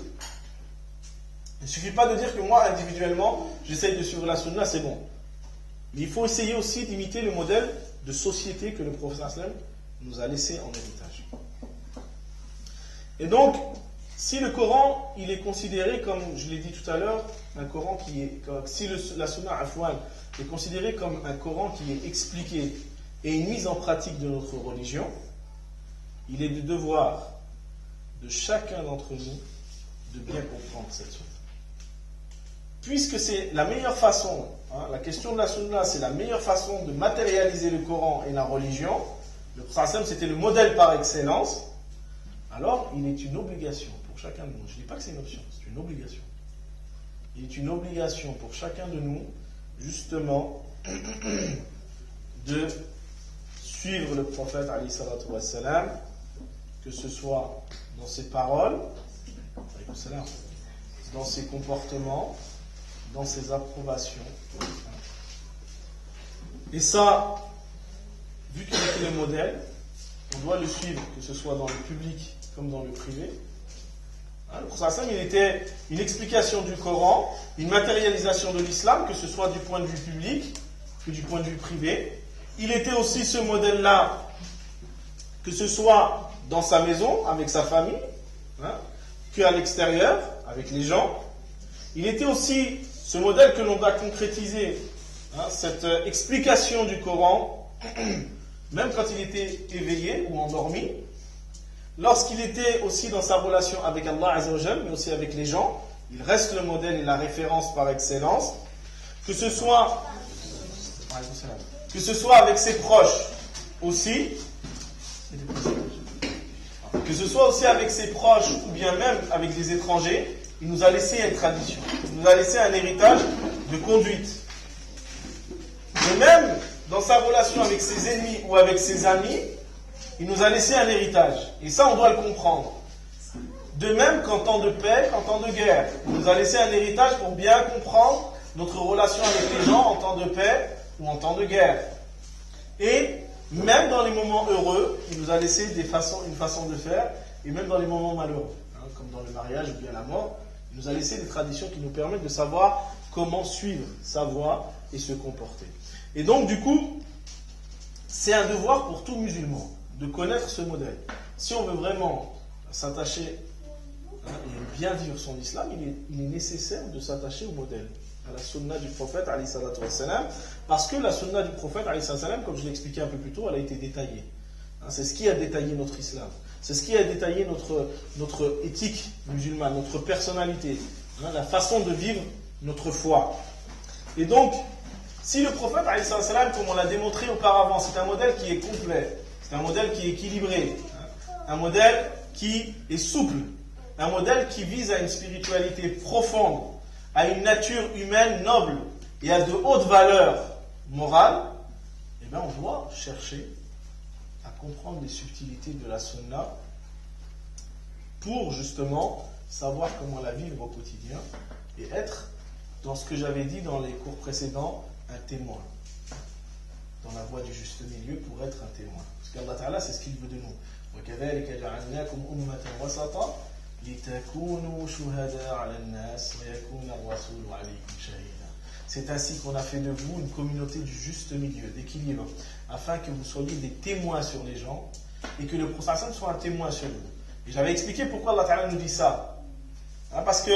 Il ne suffit pas de dire que moi, individuellement, j'essaye de suivre la sunna, c'est bon. Mais il faut essayer aussi d'imiter le modèle de société que le prophète sallam nous a laissé en héritage. Et donc, si le Coran, il est considéré comme, je l'ai dit tout à l'heure, un Coran qui est, si la sunna afwan est considéré comme un Coran qui est expliqué et une mise en pratique de notre religion, il est du devoir de chacun d'entre nous de bien comprendre cette sunna. Puisque c'est la meilleure façon, la question de la sunna, c'est la meilleure façon de matérialiser le Coran et la religion, le prophète c'était le modèle par excellence, alors il est une obligation pour chacun de nous, je ne dis pas que c'est une option, c'est une obligation. Il est une obligation pour chacun de nous, justement, de suivre le prophète, alayhi salatu wassalam, que ce soit dans ses paroles, dans ses comportements, dans ses approbations. Et ça, vu qu'il est le modèle, on doit le suivre, que ce soit dans le public comme dans le privé. Le prophète, il était une explication du Coran, une matérialisation de l'islam, que ce soit du point de vue public que du point de vue privé. Il était aussi ce modèle-là, que ce soit dans sa maison, avec sa famille, qu'à l'extérieur, avec les gens. Il était aussi ce modèle que l'on doit concrétiser cette explication du Coran, même quand il était éveillé ou endormi, lorsqu'il était aussi dans sa relation avec Allah Azza wa Jal, mais aussi avec les gens, il reste le modèle et la référence par excellence, que ce soit avec ses proches aussi, que ce soit aussi avec ses proches ou bien même avec des étrangers, il nous a laissé une tradition, il nous a laissé un héritage de conduite. Et même dans sa relation avec ses ennemis ou avec ses amis, il nous a laissé un héritage. Et ça, on doit le comprendre. De même qu'en temps de paix, qu'en temps de guerre, il nous a laissé un héritage pour bien comprendre notre relation avec les gens en temps de paix ou en temps de guerre. Et même dans les moments heureux, il nous a laissé une façon de faire, et même dans les moments malheureux, comme dans le mariage ou bien la mort, il nous a laissé des traditions qui nous permettent de savoir comment suivre sa voie et se comporter. Et donc, du coup, c'est un devoir pour tout musulman de connaître ce modèle. Si on veut vraiment s'attacher et bien vivre son islam, il est nécessaire de s'attacher au modèle, à la sunna du prophète, alayhi salatu wassalam, parce que la sunna du prophète, alayhi salatu wassalam, comme je l'ai expliqué un peu plus tôt, elle a été détaillée. C'est ce qui a détaillé notre islam. C'est ce qui a détaillé notre éthique musulmane, notre personnalité, la façon de vivre notre foi. Et donc, si le prophète, alayhi salatu wassalam, comme on l'a démontré auparavant, c'est un modèle qui est complet, c'est un modèle qui est équilibré, un modèle qui est souple, un modèle qui vise à une spiritualité profonde, à une nature humaine noble et à de hautes valeurs morales, eh bien on doit chercher à comprendre les subtilités de la sunna pour justement savoir comment la vivre au quotidien et être, dans ce que j'avais dit dans les cours précédents, un témoin dans la voie du juste milieu pour être un témoin. Parce qu'Allah Ta'ala, c'est ce qu'il veut de nous. وَكَذَلِكَ جَعَلْنَاكُمْ أُمَّةً وَسَطًا لِتَكُونُوا شُهَدَاءَ عَلَى النَّاسِ وَيَكُونَ الرَّسُولُ عَلَيْكُمْ شَهِيدًا. C'est ainsi qu'on a fait de vous une communauté du juste milieu, d'équilibre, afin que vous soyez des témoins sur les gens et que le prophète soit un témoin sur vous. Et j'avais expliqué pourquoi Allah Ta'ala nous dit ça. Parce que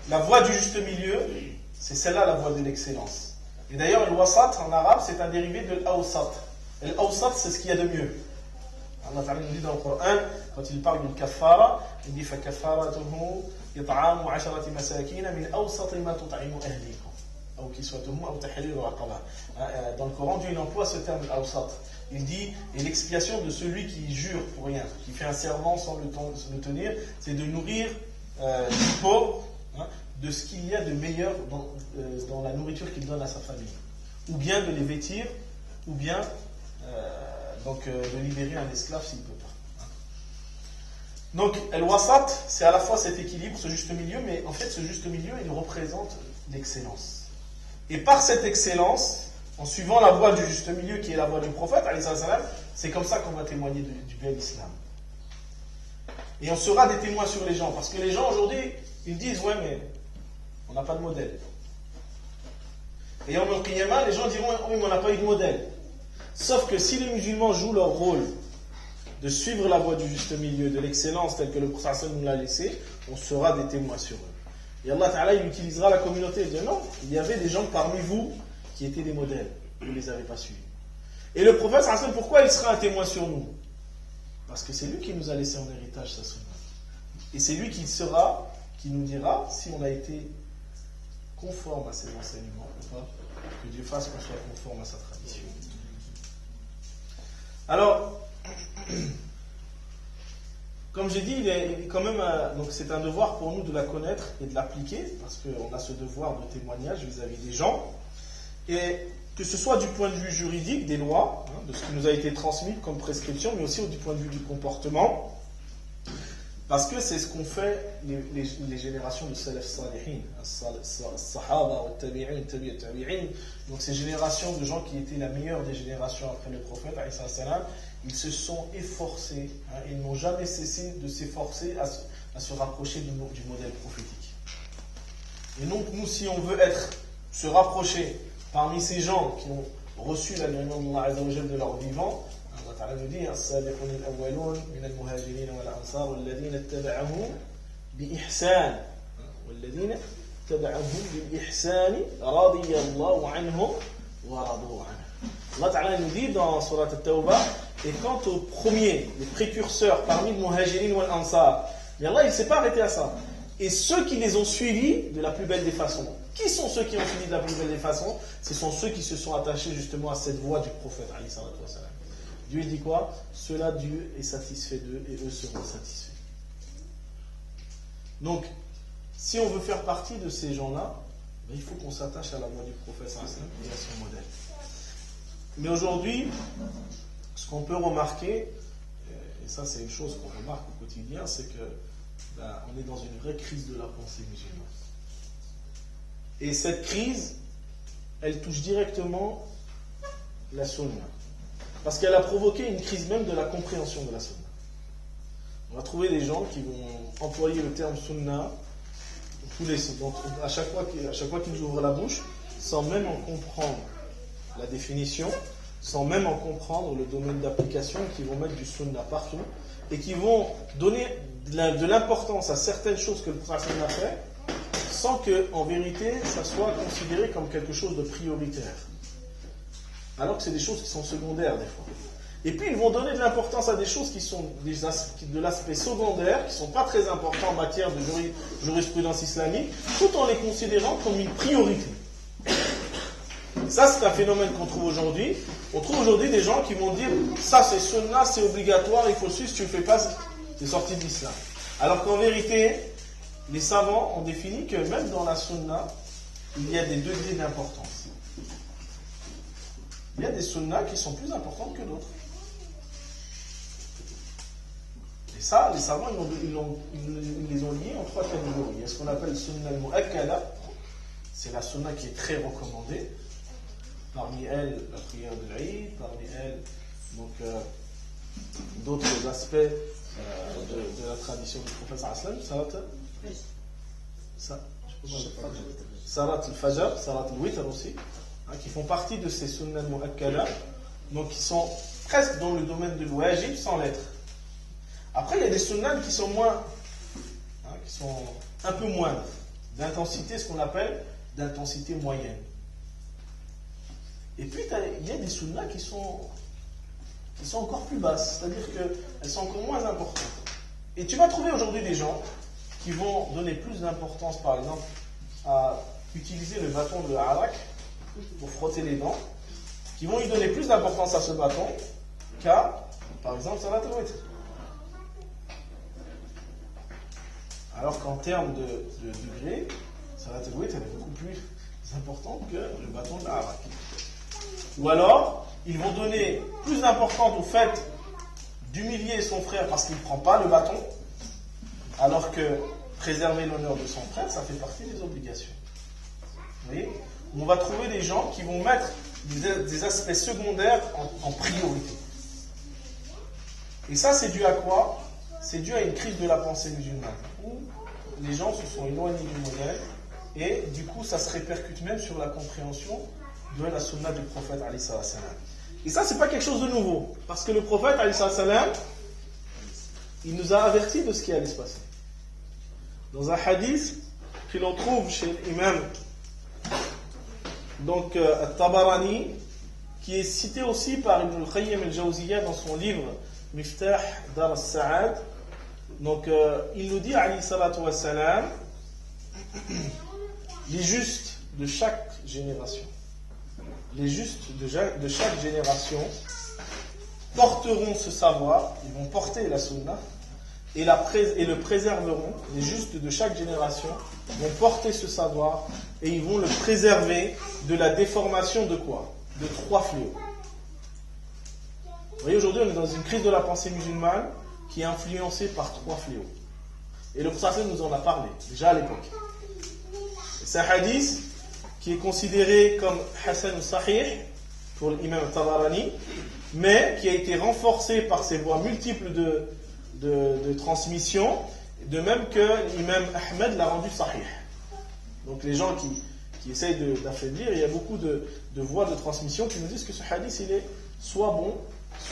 la voie du juste milieu, c'est celle-là la voie de l'excellence. Et d'ailleurs, le wasat en arabe, c'est un dérivé de l'awsat. Et l'awsat, c'est ce qu'il y a de mieux. Allah Ta'ala nous dit dans le Coran, quand il parle d'une kafara, il dit فَكَفَّارَتُهُ يَطْعَامُ عَشَرَةِ مَسَاكِينَ مِنْ أَوْسَطِ مَا تُطْعِمُ أَهْلِكُمْ أَوْ كِسْوَتُهُمْ أَوْ تَحْرِيرُ رَقَبَةٍ. Dans le Coran, Dieu il emploie ce terme awsat. Il dit, et l'expiation de celui qui jure pour rien, qui fait un serment sans le tenir, c'est de nourrir du pauvre, de ce qu'il y a de meilleur dans la nourriture qu'il donne à sa famille, ou bien de les vêtir, ou bien de libérer un esclave s'il ne peut pas. Donc, el-wasat, c'est à la fois cet équilibre, ce juste milieu, mais en fait, ce juste milieu, il représente l'excellence. Et par cette excellence, en suivant la voie du juste milieu, qui est la voie du prophète, c'est comme ça qu'on va témoigner du bel islam. Et on sera des témoins sur les gens, parce que les gens aujourd'hui, ils disent, ouais, mais on n'a pas de modèle. Et en Qiyamah, les gens diront, oui, mais on n'a pas eu de modèle. Sauf que si les musulmans jouent leur rôle de suivre la voie du juste milieu, de l'excellence telle que le prophète nous l'a laissé, on sera des témoins sur eux. Et Allah Ta'ala, il utilisera la communauté. Il dit non, il y avait des gens parmi vous qui étaient des modèles. Vous ne les avez pas suivis. Et le prophète, pourquoi il sera un témoin sur nous? Parce que c'est lui qui nous a laissé en héritage sa sunna. Et c'est lui qui nous dira si on a été conforme à ses enseignements ou pas, que Dieu fasse qu'on soit conforme à sa tradition. Alors, comme j'ai dit, il est quand même donc c'est un devoir pour nous de la connaître et de l'appliquer, parce qu'on a ce devoir de témoignage vis-à-vis des gens, et que ce soit du point de vue juridique, des lois, de ce qui nous a été transmis comme prescription, mais aussi du point de vue du comportement, parce que c'est ce qu'ont fait les générations de Salaf Salihin, Sahaba, Tabi'in, Tabi'in. Donc ces générations de gens qui étaient la meilleure des générations après le prophète, ils se sont efforcés, ils n'ont jamais cessé de s'efforcer à se rapprocher du modèle prophétique. Et donc nous, si on veut se rapprocher parmi ces gens qui ont reçu l'agrément d'Allah de leur vivant, Allah Ta'ala nous dit السابقون الأولون من المهاجرين والأنصار والذين اتبعوهم بإحسان والذين اتبعوهم بالإحسان رضي الله عنهم Allah Ta'ala nous dit dans Surat At-Tawbah, et quant aux premiers, les précurseurs parmi les Muhajirin wal Ansar, mais Allah il ne s'est pas arrêté à ça. Et ceux qui les ont suivis de la plus belle des façons. Qui sont ceux qui ont suivi de la plus belle des façons? Ce sont ceux qui se sont attachés justement à cette voie du prophète. Dieu dit quoi? Ceux-là, Dieu est satisfait d'eux et eux seront satisfaits. Donc, si on veut faire partie de ces gens-là, il faut qu'on s'attache à la voie du prophète et à son modèle. Mais aujourd'hui, ce qu'on peut remarquer, et ça c'est une chose qu'on remarque au quotidien, c'est que on est dans une vraie crise de la pensée musulmane. Et cette crise, elle touche directement la sunna. Parce qu'elle a provoqué une crise même de la compréhension de la sunna. On va trouver des gens qui vont employer le terme sunna à chaque fois qu'ils ouvrent la bouche, sans même en comprendre la définition, sans même en comprendre le domaine d'application, qui vont mettre du sunna partout, et qui vont donner de l'importance à certaines choses que le prophète a fait, sans que, en vérité, ça soit considéré comme quelque chose de prioritaire. Alors que c'est des choses qui sont secondaires des fois. Et puis ils vont donner de l'importance à des choses qui sont de l'aspect secondaire, qui ne sont pas très importants en matière de jurisprudence islamique, tout en les considérant comme une priorité. Ça, c'est un phénomène qu'on trouve aujourd'hui. On trouve aujourd'hui des gens qui vont dire ça c'est sunna, c'est obligatoire, il faut le suivre, si tu ne le fais pas, c'est sorti de l'islam. Alors qu'en vérité, les savants ont défini que même dans la sunna, il y a des degrés d'importance. Il y a des sunnas qui sont plus importantes que d'autres. Et ça, les savants, ils les ont liés en trois catégories. Il y a ce qu'on appelle sunna al-mu'akkada, c'est la sunna qui est très recommandée. Parmi elles, la prière de l'Aïd, parmi elles, donc, d'autres aspects de la tradition du prophète sallallahu Salat al-Fajr, Salat al-Witr aussi, qui font partie de ces sunnah mu'akkada, donc qui sont presque dans le domaine de l'wajib sans l'être. Après, il y a des sunnahs qui sont moins, qui sont un peu moindres, d'intensité, ce qu'on appelle d'intensité moyenne. Et puis, il y a des sunnahs qui sont encore plus basses, c'est-à-dire qu'elles sont encore moins importantes. Et tu vas trouver aujourd'hui des gens qui vont donner plus d'importance, par exemple, à utiliser le bâton de harak pour frotter les dents, qui vont lui donner plus d'importance à ce bâton qu'à, par exemple, Salat al-Witr. Alors qu'en termes de degré, Salat al-Witr est beaucoup plus importante que le bâton de harak. Ou alors, ils vont donner plus d'importance au fait d'humilier son frère parce qu'il ne prend pas le bâton, alors que préserver l'honneur de son frère, ça fait partie des obligations. Vous voyez ? On va trouver des gens qui vont mettre des aspects secondaires en priorité. Et ça, c'est dû à quoi? C'est dû à une crise de la pensée musulmane, où les gens se sont éloignés du modèle, et du coup, ça se répercute même sur la compréhension de la sunna du prophète alayhi salam. Et ça, c'est pas quelque chose de nouveau, parce que le prophète alayhi salam, il nous a avertis de ce qui allait se passer. Dans un hadith que l'on trouve chez l'imam donc At-Tabarani, qui est cité aussi par Ibn al-Qayyim al-Jawziyya dans son livre Miftah Dar al-Sa'ad. Donc il nous dit alayhi salatu wa salam, les justes de chaque génération, les justes de chaque génération porteront ce savoir, ils vont porter la sunna et le préserveront. Les justes de chaque génération vont porter ce savoir et ils vont le préserver de la déformation de quoi? De trois fléaux. Vous voyez, aujourd'hui on est dans une crise de la pensée musulmane qui est influencée par trois fléaux. Et le prophète nous en a parlé, déjà à l'époque. C'est un hadith qui est considéré comme Hassan ou Sahih pour l'imam Tabarani, mais qui a été renforcé par ses voies multiples de transmission, de même que l'imam Ahmed l'a rendu Sahih. Donc les gens qui essayent d'affaiblir, il y a beaucoup de voies de transmission qui nous disent que ce hadith il est soit bon,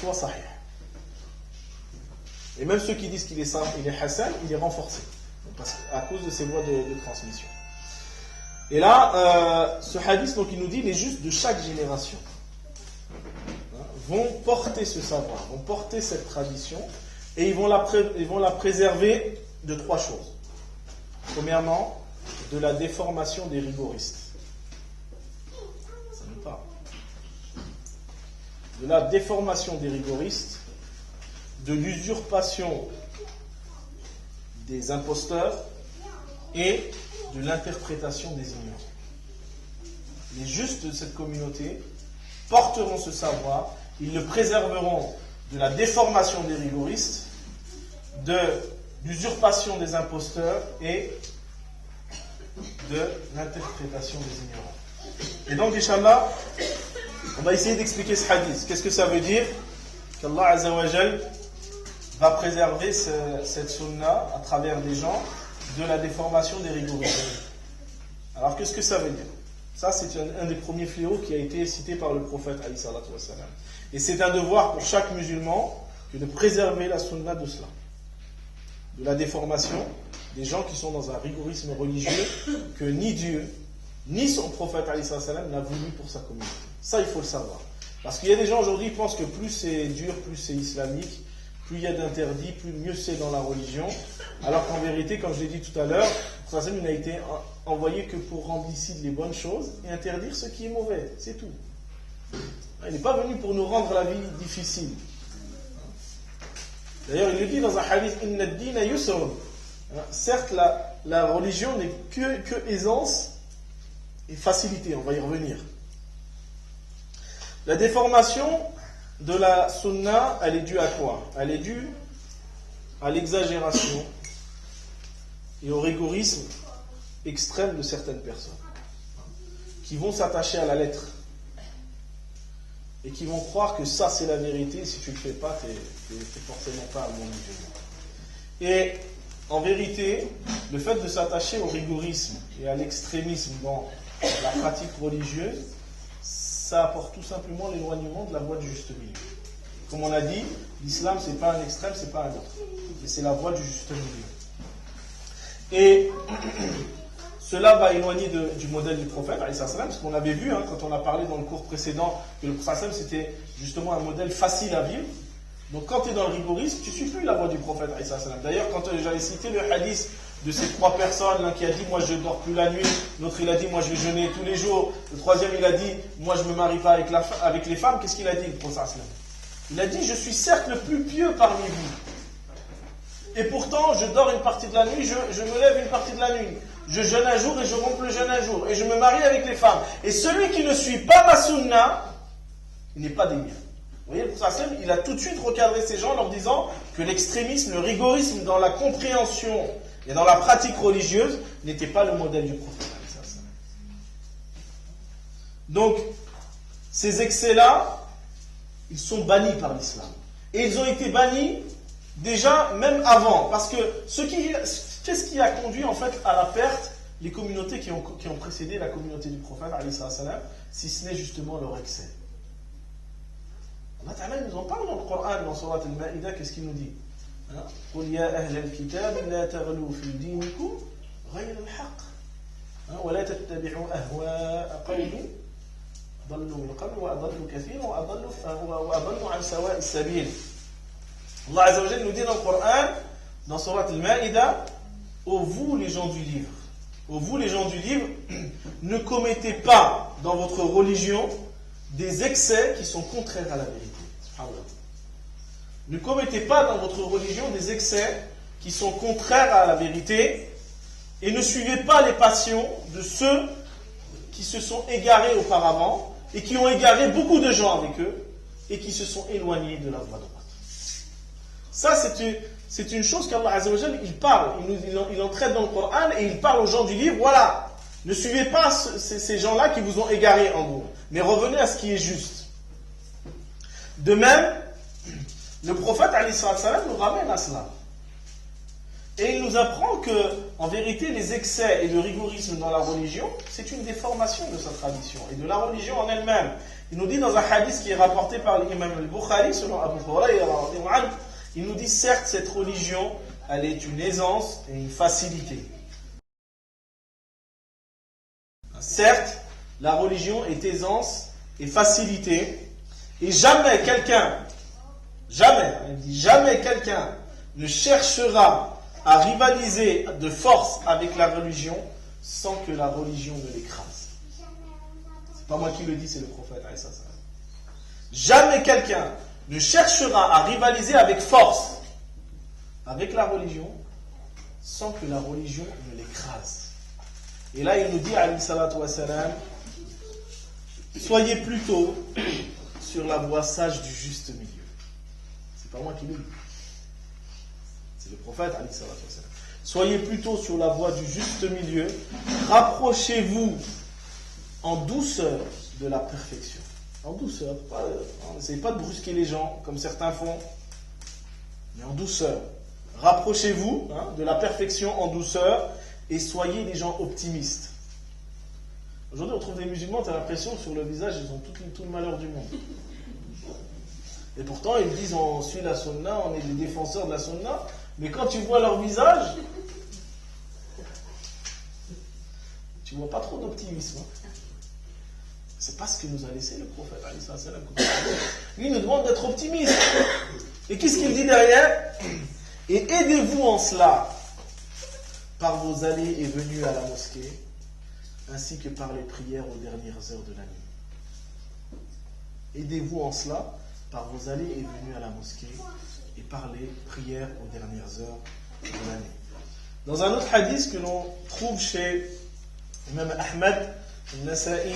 soit Sahih. Et même ceux qui disent qu'il est Hassan, il est renforcé, à cause de ces voies de transmission. Et là, ce hadith, donc, il nous dit les justes de chaque génération vont porter ce savoir, vont porter cette tradition, et ils vont la préserver de trois choses. Premièrement, de la déformation des rigoristes. Ça nous parle. De la déformation des rigoristes, de l'usurpation des imposteurs et de l'interprétation des ignorants. Les justes de cette communauté porteront ce savoir, ils le préserveront de la déformation des rigoristes, de l'usurpation des imposteurs et de l'interprétation des ignorants. Et donc, Inch'Allah, on va essayer d'expliquer ce hadith. Qu'est-ce que ça veut dire? Qu'Allah Azza wa Jal va préserver cette sunna à travers des gens de la déformation des rigoristes. Alors, qu'est-ce que ça veut dire? Ça, c'est un des premiers fléaux qui a été cité par le prophète alayhi salatu wassalam. Et c'est un devoir pour chaque musulman que de préserver la sunna de cela. De la déformation des gens qui sont dans un rigorisme religieux que ni Dieu, ni son prophète alayhi salatu wassalam n'a voulu pour sa communauté. Ça, il faut le savoir. Parce qu'il y a des gens aujourd'hui qui pensent que plus c'est dur, plus c'est islamique, plus il y a d'interdits, plus mieux c'est dans la religion. Alors qu'en vérité, comme je l'ai dit tout à l'heure, le prophète il n'a été envoyé que pour rendre licite les bonnes choses et interdire ce qui est mauvais. C'est tout. Il n'est pas venu pour nous rendre la vie difficile. D'ailleurs, il le dit dans un hadith, Inna ad-dina yusrun. Certes, la religion n'est que aisance et facilité. On va y revenir. La déformation de la sunna, elle est due à quoi? Elle est due à l'exagération et au rigorisme extrême de certaines personnes qui vont s'attacher à la lettre et qui vont croire que ça c'est la vérité. Si tu ne le fais pas, t'es forcément pas un bon musulman. Et en vérité, le fait de s'attacher au rigorisme et à l'extrémisme dans la pratique religieuse, ça apporte tout simplement l'éloignement de la voie du juste milieu. Comme on a dit, l'islam c'est pas un extrême, c'est pas un autre, mais c'est la voie du juste milieu. Et cela va éloigner du modèle du prophète, parce qu'on avait vu, quand on a parlé dans le cours précédent, que le prophète c'était justement un modèle facile à vivre. Donc quand tu es dans le rigorisme, tu ne suis plus la voie du prophète. D'ailleurs, quand j'avais cité le hadith de ces trois personnes, l'un qui a dit moi je ne dors plus la nuit, l'autre il a dit moi je vais jeûner tous les jours, le troisième il a dit moi je ne me marie pas avec les femmes, qu'est-ce qu'il a dit le prophète? Il a dit je suis certes le plus pieux parmi vous, et pourtant je dors une partie de la nuit, je me lève une partie de la nuit, je jeûne un jour et je romps le jeûne un jour, et je me marie avec les femmes, et celui qui ne suit pas ma sunna, il n'est pas des miens. Vous voyez, le prophète, il a tout de suite recadré ces gens en leur disant que l'extrémisme, le rigorisme dans la compréhension et dans la pratique religieuse n'était pas le modèle du prophète. Donc, ces excès-là, ils sont bannis par l'islam. Et ils ont été bannis déjà même avant. Parce que qu'est-ce qui a conduit en fait à la perte les communautés qui ont précédé la communauté du prophète, si ce n'est justement leur excès? Allah Ta'ala nous en parle dans le Coran, dans Surat Al-Ma'idah, qu'est-ce qu'il nous dit? قُلْ يَا أَهْلَ الْكِتَابِ لَا تَغْلُوا فِي دِينِكُمْ غَيْرَ الْحَقِّ وَلَا تَتَّبِعُوا أَهْوَاءَ قَوْمٍ ضَلُّوا مِنْ قَبْلُ وَأَضَلُّوا كَثِيرًا وَأَضَلُّوا عَنْ سَوَاءِ السَّبِيلِ. Allah Azza wa Jalla nous dit dans le Coran, dans Surat Al-Ma'idah, ô vous les gens du livre, ô vous les gens du livre, ne commettez pas dans votre religion des excès qui sont contraires à la vérité. Ne commettez pas dans votre religion des excès qui sont contraires à la vérité et ne suivez pas les passions de ceux qui se sont égarés auparavant et qui ont égaré beaucoup de gens avec eux et qui se sont éloignés de la voie droite. Ça, c'est une chose qu'Allah Azza wa Jalla, il parle, il en traite dans le Coran et il parle aux gens du livre, voilà, ne suivez pas ces gens-là qui vous ont égarés en gros, mais revenez à ce qui est juste. De même, le prophète alayhi salam nous ramène à cela. Et il nous apprend que, en vérité, les excès et le rigorisme dans la religion, c'est une déformation de sa tradition et de la religion en elle-même. Il nous dit dans un hadith qui est rapporté par l'imam al-Bukhari, selon Abu Hurayra, il nous dit certes, cette religion, elle est une aisance et une facilité. Certes, la religion est aisance et facilité, et jamais quelqu'un ne cherchera à rivaliser de force avec la religion sans que la religion ne l'écrase. C'est pas moi qui le dis, c'est le prophète. Jamais quelqu'un ne cherchera à rivaliser avec force avec la religion sans que la religion ne l'écrase. Et là, il nous dit, alayhi salatu wa salam, soyez plutôt sur la voie sage du juste milieu. C'est pas moi qui le dis. C'est le prophète, alayhi salatu wa salam. Soyez plutôt sur la voie du juste milieu. Rapprochez-vous en douceur de la perfection. En douceur. N'essayez pas de brusquer les gens, comme certains font, mais en douceur. Rapprochez-vous de la perfection en douceur et soyez des gens optimistes. Aujourd'hui, on trouve des musulmans, tu as l'impression que sur le visage, ils ont tout le malheur du monde. Et pourtant, ils disent on suit la sunna, on est des défenseurs de la sunna, mais quand tu vois leur visage, tu vois pas trop d'optimisme. C'est pas ce que nous a laissé le prophète. Lui, il nous demande d'être optimiste. Et qu'est-ce qu'il dit derrière ? Et aidez-vous en cela par vos allées et venues à la mosquée, ainsi que par les prières aux dernières heures de la nuit. Aidez-vous en cela par vos allées et venues à la mosquée et par les prières aux dernières heures de la nuit. Dans un autre hadith que l'on trouve chez Imam Ahmad, Nasa'i,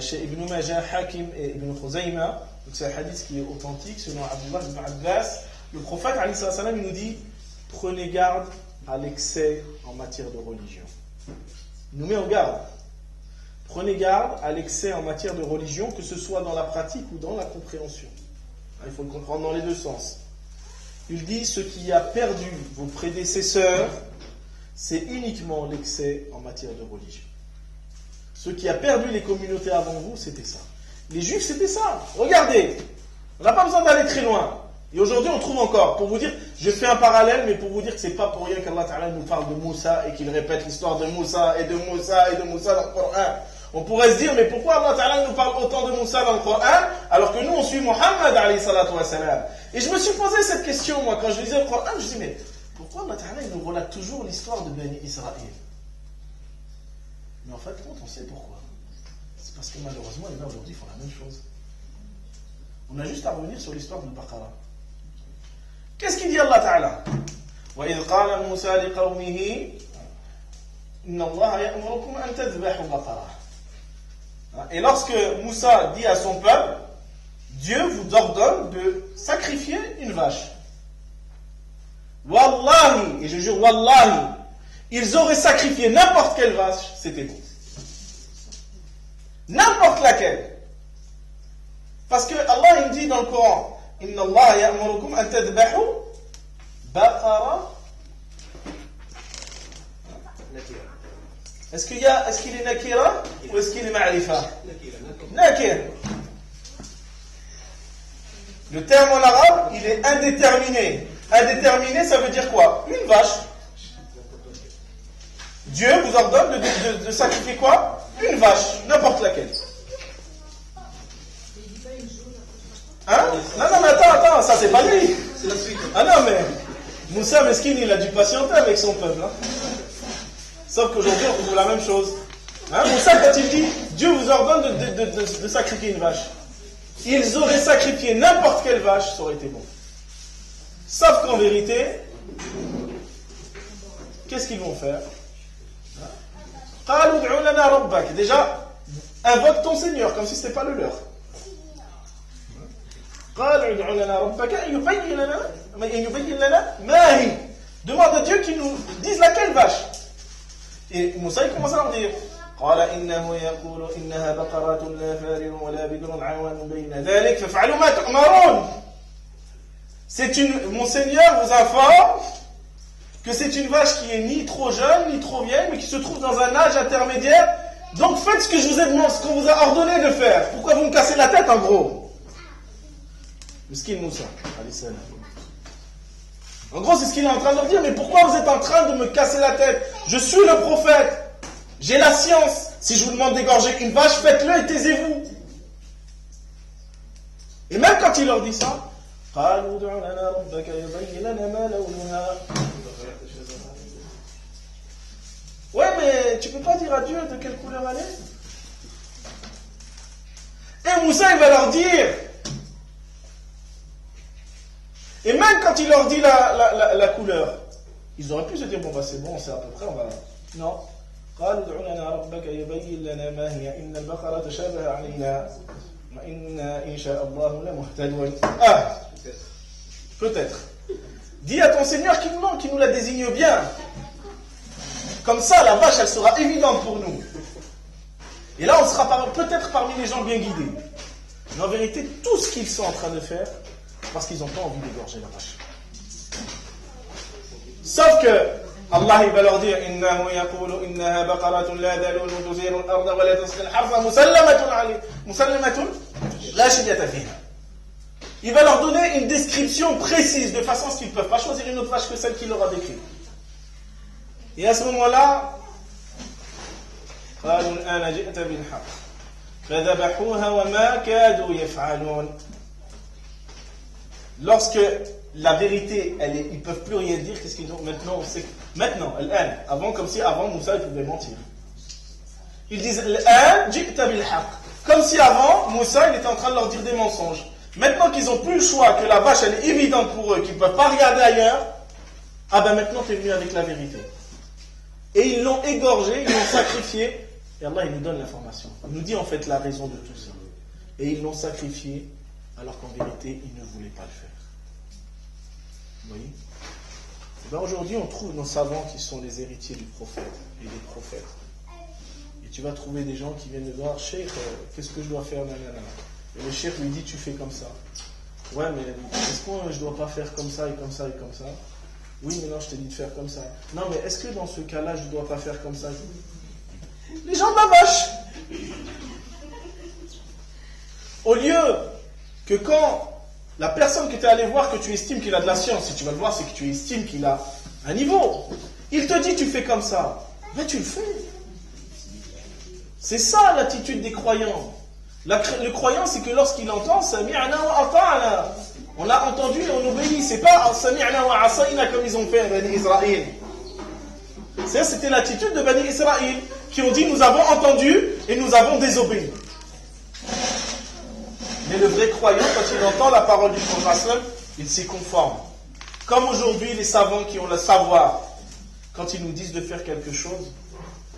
chez Ibn Majah, Hakim et Ibn Khuzayma, donc c'est un hadith qui est authentique selon Abdullah ibn Abbas, le prophète alayhi salam, il nous dit prenez garde à l'excès en matière de religion. Il nous met en garde. Prenez garde à l'excès en matière de religion, que ce soit dans la pratique ou dans la compréhension. Il faut le comprendre dans les deux sens. Il dit ce qui a perdu vos prédécesseurs, c'est uniquement l'excès en matière de religion. Ce qui a perdu les communautés avant vous, c'était ça. Les Juifs, c'était ça. Regardez, on n'a pas besoin d'aller très loin. Et aujourd'hui, on trouve encore, pour vous dire, je fais un parallèle, mais pour vous dire que c'est pas pour rien qu'Allah Ta'ala nous parle de Moussa et qu'il répète l'histoire de Moussa et de Moussa et de Moussa dans le Coran. On pourrait se dire, mais pourquoi Allah Ta'ala nous parle autant de Moussa dans le Coran, alors que nous, on suit Muhammad alayhi salatu wa salam. Et je me suis posé cette question, moi, quand je lisais le Coran, je me suis dit, mais pourquoi Allah Ta'ala nous relate toujours l'histoire de Bani Israël ? Mais en fait, on sait pourquoi. C'est parce que malheureusement, les gens aujourd'hui font la même chose. On a juste à revenir sur l'histoire du Baqara. Qu'est-ce qu'il dit Allah Ta'ala ? وَإِذْ قَالَ مُوسَى لِقَوْمِهِ إِنَّ اللَّهَ يَأْمُرُكُمْ أَن تَذْبَحُوا بَقَرَةً. Et lorsque Moussa dit à son peuple, Dieu vous ordonne de sacrifier une vache. Wallahi, et je jure Wallahi, ils auraient sacrifié n'importe quelle vache, c'était bon. N'importe laquelle. Parce que Allah il dit dans le Coran, Inna Allah ya'murukum an tadbahu baqara. Est-ce qu'il est nakira ou est-ce qu'il est ma'rifa? Nakir. Le terme en arabe, il est indéterminé. Indéterminé, ça veut dire quoi? Une vache. Dieu vous ordonne de sacrifier quoi? Une vache, n'importe laquelle. Hein? Non, mais attends, ça c'est pas lui. C'est la suite. Ah non, mais Moussa Meskin, il a dû patienter avec son peuple. Hein? Sauf qu'aujourd'hui, on trouve la même chose. Hein? Moussa, quand il dit Dieu vous ordonne de sacrifier une vache, ils auraient sacrifié n'importe quelle vache, ça aurait été bon. Sauf qu'en vérité, qu'est-ce qu'ils vont faire? Déjà, invoque ton Seigneur, comme si ce n'était pas le leur. Demande à Dieu qu'il nous dise laquelle vache. Et Moussa il commence à leur dire mon Seigneur vous informe que c'est une vache qui est ni trop jeune ni trop vieille mais qui se trouve dans un âge intermédiaire, donc faites ce que je vous ai demandé, ce qu'on vous a ordonné de faire. Pourquoi vous me cassez la tête en gros? Miskin Moussa alayhi salam. En gros, c'est ce qu'il est en train de leur dire. Mais pourquoi vous êtes en train de me casser la tête? Je suis le prophète. J'ai la science. Si je vous demande d'égorger une vache, faites-le et taisez-vous. Et même quand il leur dit ça, ouais, mais tu peux pas dire à Dieu de quelle couleur elle est. Et Moussa, il va leur dire. Et même quand il leur dit la couleur, ils auraient pu se dire, bon bah c'est bon, c'est à peu près, on va... Non. قالوا ادع لنا ربك يبين لنا ما هي إن البقرة تشابه علينا وإنا إن شاء الله لمهتدون. Ah, peut-être. Dis à ton Seigneur qu'il nous la désigne bien. Comme ça, la vache, elle sera évidente pour nous. Et là, on sera peut-être parmi les gens bien guidés. Mais en vérité, tout ce qu'ils sont en train de faire, c'est parce qu'ils n'ont pas envie d'égorger la vache. Sauf que Allah il va leur dire innahu yaqulu innaha baqaratun la dalun tuziru al-ardha wa la tasqi al-hartha musallamatun la shiyyata fiha. Il va leur donner une description précise de façon à ce qu'ils ne peuvent pas choisir une autre vache que celle qu'il leur a décrite. Et à ce moment-là, قالوا الآن جئت بالحق فذبحوها وما كادوا يفعلون. Lorsque la vérité, ils ne peuvent plus rien dire, qu'est-ce qu'ils ont maintenant? Maintenant, avant, comme si avant Moussa il pouvait mentir. Ils disent comme si avant Moussa il était en train de leur dire des mensonges. Maintenant qu'ils n'ont plus le choix, que la vache elle est évidente pour eux, qu'ils ne peuvent pas regarder ailleurs, ah ben maintenant tu es venu avec la vérité. Et ils l'ont égorgé, ils l'ont sacrifié, et Allah il nous donne l'information. Il nous dit en fait la raison de tout ça. Et ils l'ont sacrifié alors qu'en vérité ils ne voulaient pas le faire. Vous voyez? Et bien aujourd'hui, on trouve nos savants qui sont les héritiers du prophète et des prophètes. Et tu vas trouver des gens qui viennent de voir, Cheikh, qu'est-ce que je dois faire? Nanana. Et le cheikh lui dit, tu fais comme ça. Ouais, mais est-ce que je ne dois pas faire comme ça et comme ça et comme ça? Oui, mais non, je t'ai dit de faire comme ça. Non, mais est-ce que dans ce cas-là, je ne dois pas faire comme ça? Les gens de la vache! Au lieu que quand la personne que tu es allé voir, que tu estimes qu'il a de la science, si tu vas le voir, c'est que tu estimes qu'il a un niveau. Il te dit, tu fais comme ça. Mais tu le fais. C'est ça l'attitude des croyants. Le croyant, c'est que lorsqu'il entend, sami'na wa ata'na. On l'a entendu et on obéit. C'est pas sami'na wa asayna comme ils ont fait à Bani Israël. C'était l'attitude de Bani Israël qui ont dit, nous avons entendu et nous avons désobéi. Mais le vrai croyant, quand il entend la parole du prophète, il s'y conforme. Comme aujourd'hui, les savants qui ont le savoir, quand ils nous disent de faire quelque chose,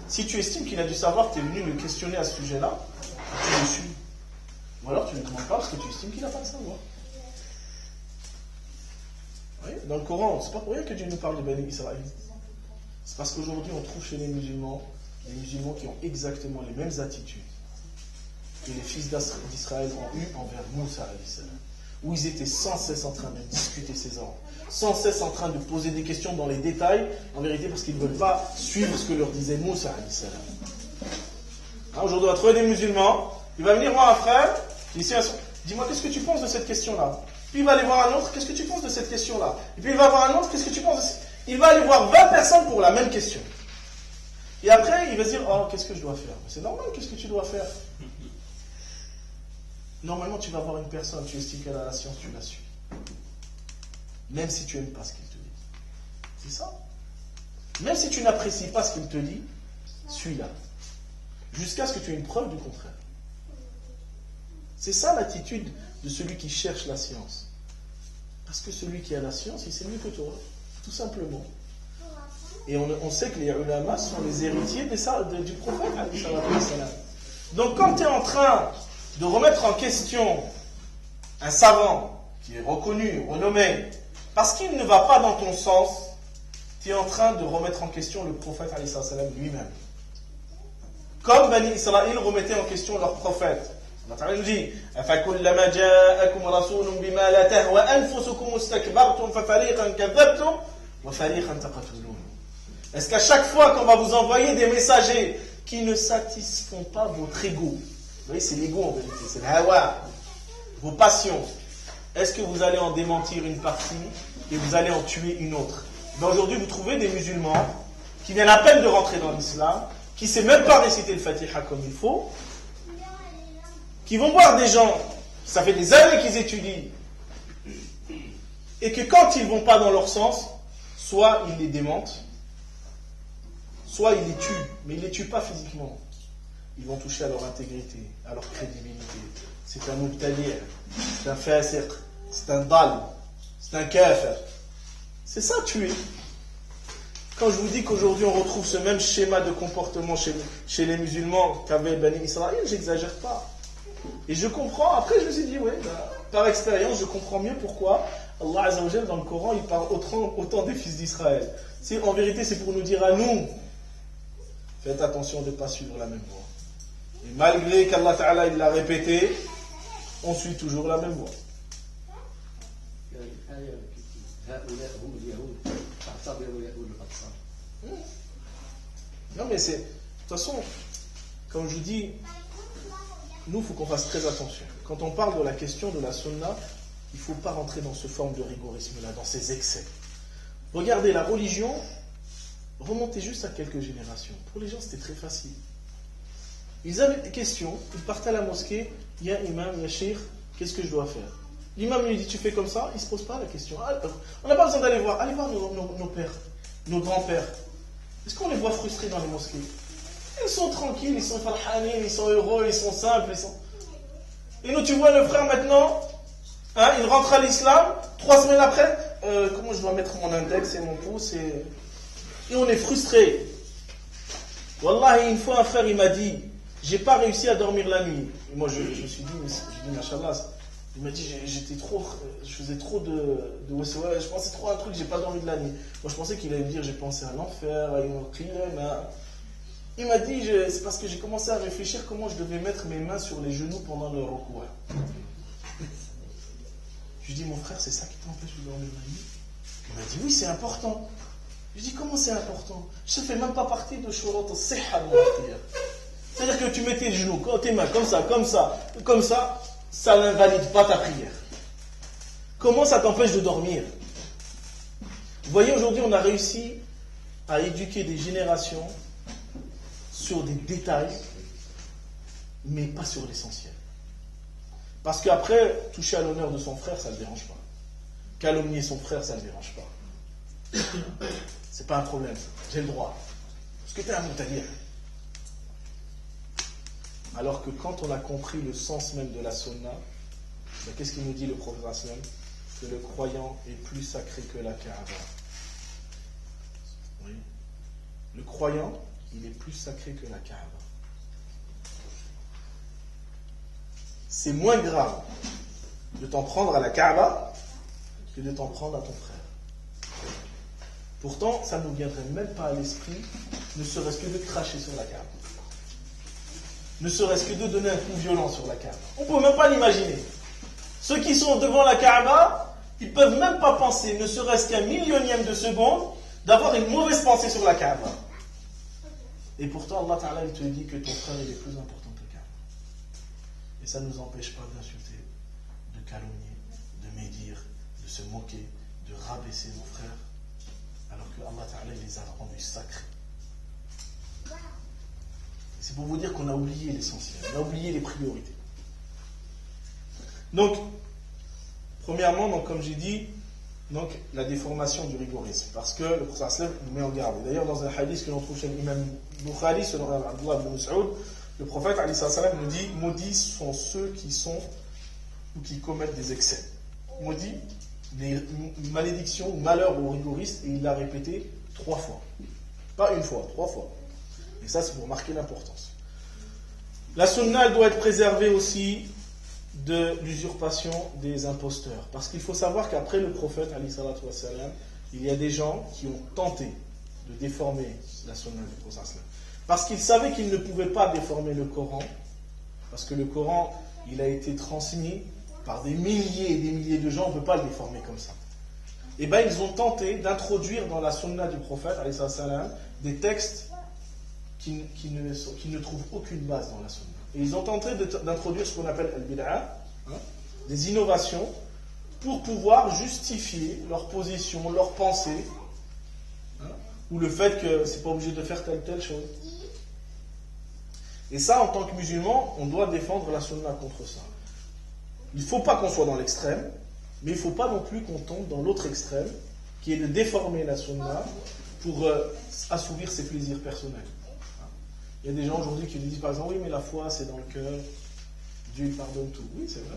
si tu estimes qu'il a du savoir, tu es venu le questionner à ce sujet-là, tu le suis. Ou alors tu ne demandes pas parce que tu estimes qu'il n'a pas de savoir. Oui, dans le Coran, c'est pas pour rien que Dieu nous parle de Bani Israël. C'est parce qu'aujourd'hui, on trouve chez les musulmans qui ont exactement les mêmes attitudes que les fils d'Israël ont eu envers Moussa, où ils étaient sans cesse en train de discuter ces ordres, sans cesse en train de poser des questions dans les détails, en vérité parce qu'ils ne veulent pas suivre ce que leur disait Moussa. Aujourd'hui, on va trouver des musulmans, il va venir voir un frère, ici, dis-moi, qu'est-ce que tu penses de cette question-là? Puis il va aller voir un autre, qu'est-ce que tu penses de cette question-là? Et puis il va voir un autre, qu'est-ce que tu penses de cette... Il va aller voir 20 personnes pour la même question. Et après, il va se dire, oh, qu'est-ce que je dois faire? C'est normal, qu'est-ce que tu dois faire? Normalement, tu vas voir une personne, tu estimes qu'elle a la science, tu la suis. Même si tu n'aimes pas ce qu'il te dit. C'est ça. Même si tu n'apprécies pas ce qu'il te dit, suis-la. Jusqu'à ce que tu aies une preuve du contraire. C'est ça l'attitude de celui qui cherche la science. Parce que celui qui a la science, il sait mieux que toi. Tout simplement. Et on sait que les ulama sont les héritiers du prophète. Donc quand tu es en train de remettre en question un savant qui est reconnu, renommé, parce qu'il ne va pas dans ton sens, tu es en train de remettre en question le prophète lui-même. Comme Bani Israël remettait en question leur prophète. Allah nous dit أَفَكُلَّمَا جَاءَكُمْ رَسُولٌ بِمَا لَا تَهْوَى أَنفُسُكُمُ اسْتَكْبَرْتُمْ فَفَرِيقًا كَذَّبْتُمْ وَفَرِيقًا تَقْتُلُونَ. Est-ce qu'à chaque fois qu'on va vous envoyer des messagers qui ne satisfont pas votre ego, vous voyez, c'est l'ego en vérité, c'est le hawa, vos passions, est-ce que vous allez en démentir une partie et vous allez en tuer une autre? Mais aujourd'hui, vous trouvez des musulmans qui viennent à peine de rentrer dans l'islam, qui ne sait même pas réciter le Fatiha comme il faut, qui vont voir des gens, ça fait des années qu'ils étudient, et que quand ils ne vont pas dans leur sens, soit ils les démentent, soit ils les tuent, mais ils ne les tuent pas physiquement. Ils vont toucher à leur intégrité, à leur crédibilité. C'est un mubtadi', c'est un fasiq, c'est un dal, c'est un kafir. C'est ça tuer. Quand je vous dis qu'aujourd'hui on retrouve ce même schéma de comportement chez les musulmans qu'avait Bani Israël, j'exagère pas. Et je comprends, après je me suis dit, oui, par expérience, je comprends mieux pourquoi Allah Azza wa Jalla dans le Coran, il parle autant des fils d'Israël. En vérité, c'est pour nous dire à nous, faites attention de ne pas suivre la même voie. Et malgré qu'Allah Ta'ala il l'a répété, on suit toujours la même voie. Non mais c'est... De toute façon, comme je vous dis, nous il faut qu'on fasse très attention. Quand on parle de la question de la sunna, il ne faut pas rentrer dans ce forme de rigorisme-là, dans ces excès. Regardez, la religion, remontez juste à quelques générations. Pour les gens, c'était très facile. Ils avaient des questions, ils partaient à la mosquée, il y a imam, il y a shir, qu'est-ce que je dois faire? L'imam lui dit, tu fais comme ça, il ne se pose pas la question. On n'a pas besoin d'aller voir, allez voir nos pères, nos grands-pères. Est-ce qu'on les voit frustrés dans les mosquées? Ils sont tranquilles, ils sont farhanin, ils sont heureux, ils sont simples. Et nous, tu vois le frère maintenant, il rentre à l'islam, 3 semaines après, comment je dois mettre mon index et mon pouce et on est frustré. Wallahi, une fois un frère, il m'a dit, j'ai pas réussi à dormir la nuit. Et moi, je me suis dit, machallah, il m'a dit, je faisais trop de waswaz, je pensais trop à un truc, j'ai pas dormi de la nuit. Moi, je pensais qu'il allait me dire, j'ai pensé à l'enfer, à une qiyam. Il m'a dit, c'est parce que j'ai commencé à réfléchir comment je devais mettre mes mains sur les genoux pendant le recours. Je lui ai dit, mon frère, c'est ça qui t'empêche de dormir la nuit? Il m'a dit, oui, c'est important. Je lui ai dit, comment c'est important? Je ne fais même pas partie de shurut al-sihha de la prière. C'est-à-dire que tu mets tes genoux, tes mains comme ça, ça n'invalide pas ta prière. Comment ça t'empêche de dormir? Vous voyez, aujourd'hui, on a réussi à éduquer des générations sur des détails, mais pas sur l'essentiel. Parce qu'après, toucher à l'honneur de son frère, ça ne le dérange pas. Calomnier son frère, ça ne le dérange pas. C'est pas un problème, j'ai le droit. Parce que tu es un mutalier. Alors que quand on a compris le sens même de la sunna, ben qu'est-ce qu'il nous dit le prophète sallam? Que le croyant est plus sacré que la Kaaba. Oui. Le croyant, il est plus sacré que la Kaaba. C'est moins grave de t'en prendre à la Kaaba que de t'en prendre à ton frère. Pourtant, ça ne nous viendrait même pas à l'esprit, ne serait-ce que de cracher sur la Kaaba. Ne serait-ce que de donner un coup violent sur la Kaaba. On ne peut même pas l'imaginer. Ceux qui sont devant la Kaaba, ils ne peuvent même pas penser, ne serait-ce qu'un millionième de seconde, d'avoir une mauvaise pensée sur la Kaaba. Et pourtant, Allah Ta'ala, il te dit que ton frère, il est plus important que la Kaaba. Et ça ne nous empêche pas d'insulter, de calomnier, de médire, de se moquer, de rabaisser nos frères, alors que Allah Ta'ala les a rendus sacrés. C'est pour vous dire qu'on a oublié l'essentiel, on a oublié les priorités. Donc, premièrement, donc, comme j'ai dit, donc, la déformation du rigorisme, parce que le prophète nous met en garde. Et d'ailleurs, dans un hadith que l'on trouve chez l'imam Bukhari, selon Abdullah ibn Mas'ud, le prophète nous dit, maudits sont ceux qui sont ou qui commettent des excès. Maudits, les malédictions ou malheurs aux rigoristes, et il l'a répété 3 fois. Pas une fois, 3 fois. Et ça, c'est pour marquer l'importance. La sunna, elle doit être préservée aussi de l'usurpation des imposteurs. Parce qu'il faut savoir qu'après le prophète, il y a des gens qui ont tenté de déformer la sunna du prophète. Parce qu'ils savaient qu'ils ne pouvaient pas déformer le Coran. Parce que le Coran, il a été transmis par des milliers et des milliers de gens, on ne peut pas le déformer comme ça. Et bien, ils ont tenté d'introduire dans la sunna du prophète, des textes qui ne trouvent aucune base dans la sunna. Et ils ont tenté d'introduire ce qu'on appelle al-bid'a, des innovations, pour pouvoir justifier leur position, leur pensée, ou le fait que c'est pas obligé de faire telle chose. Et ça, en tant que musulman, on doit défendre la sunna contre ça. Il ne faut pas qu'on soit dans l'extrême, mais il ne faut pas non plus qu'on tombe dans l'autre extrême, qui est de déformer la sunna pour assouvir ses plaisirs personnels. Il y a des gens aujourd'hui qui disent par exemple, oui mais la foi c'est dans le cœur, Dieu il pardonne tout. Oui c'est vrai,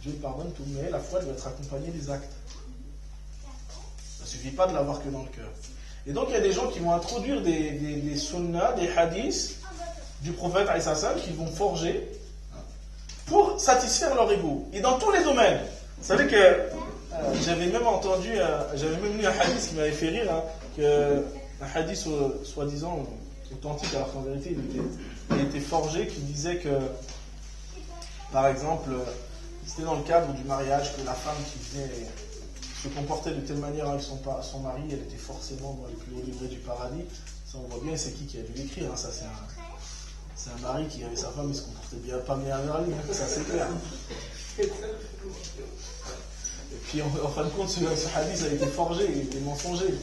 Dieu il pardonne tout, mais la foi doit être accompagnée des actes. Ça ne suffit pas de l'avoir que dans le cœur. Et donc il y a des gens qui vont introduire des sunnas, des hadiths du prophète qu'ils vont forger pour satisfaire leur ego. Et dans tous les domaines. Vous savez que j'avais même lu un hadith qui m'avait fait rire, un hadith soi-disant authentique, alors qu'en vérité il était forgé, qui disait que, par exemple, c'était dans le cadre du mariage, que la femme qui se comportait de telle manière avec son mari, elle était forcément dans les plus hauts degrés du paradis. Ça on voit bien, c'est qui a dû l'écrire, ça c'est un mari qui avec sa femme, il se comportait pas bien avec lui, ça c'est clair. Et puis en fin de compte, ce hadith a été forgé, il était mensonger.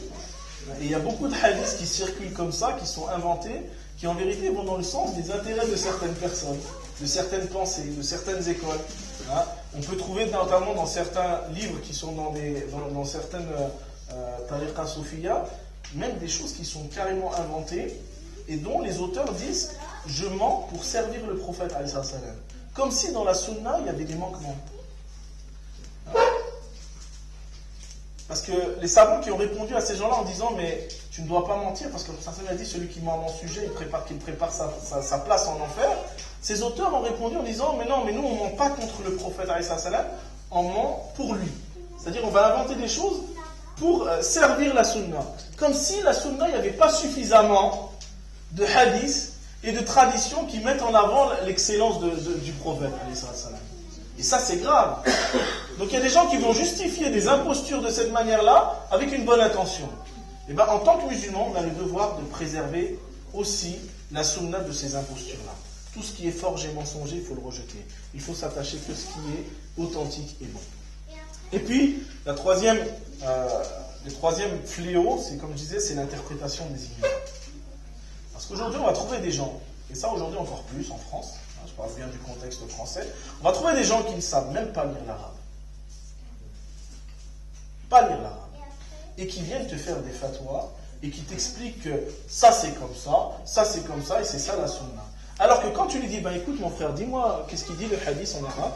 Et il y a beaucoup de hadiths qui circulent comme ça, qui sont inventés, qui en vérité vont dans le sens des intérêts de certaines personnes, de certaines pensées, de certaines écoles. On peut trouver notamment dans certains livres qui sont dans certaines tariqa soufia, même des choses qui sont carrément inventées et dont les auteurs disent « je mens pour servir le prophète ». Comme si dans la sunna, il y avait des manquements. Parce que les savants qui ont répondu à ces gens-là en disant « mais tu ne dois pas mentir, parce que le prophète a dit celui qui ment à mon sujet, qu'il prépare sa place en enfer », ces auteurs ont répondu en disant « mais non, mais nous on ne ment pas contre le prophète, on ment pour lui ». C'est-à-dire on va inventer des choses pour servir la sunna. Comme si la sunna, il n'y avait pas suffisamment de hadiths et de traditions qui mettent en avant l'excellence du prophète. Et ça c'est grave. Donc il y a des gens qui vont justifier des impostures de cette manière-là avec une bonne intention. Et bien en tant que musulman, on a le devoir de préserver aussi la sunna de ces impostures-là. Tout ce qui est forgé, mensonger, il faut le rejeter. Il faut s'attacher que ce qui est authentique et bon. Et puis, le troisième fléau, c'est comme je disais, c'est l'interprétation des ignorants. Parce qu'aujourd'hui, on va trouver des gens, et ça aujourd'hui encore plus en France, je parle bien du contexte français, on va trouver des gens qui ne savent même pas lire l'arabe. Pas lire l'arabe. Et qui viennent te faire des fatwas, et qui t'expliquent que ça c'est comme ça, et c'est ça la sunna. Alors que quand tu lui dis, ben écoute mon frère, dis-moi qu'est-ce qu'il dit le hadith en arabe.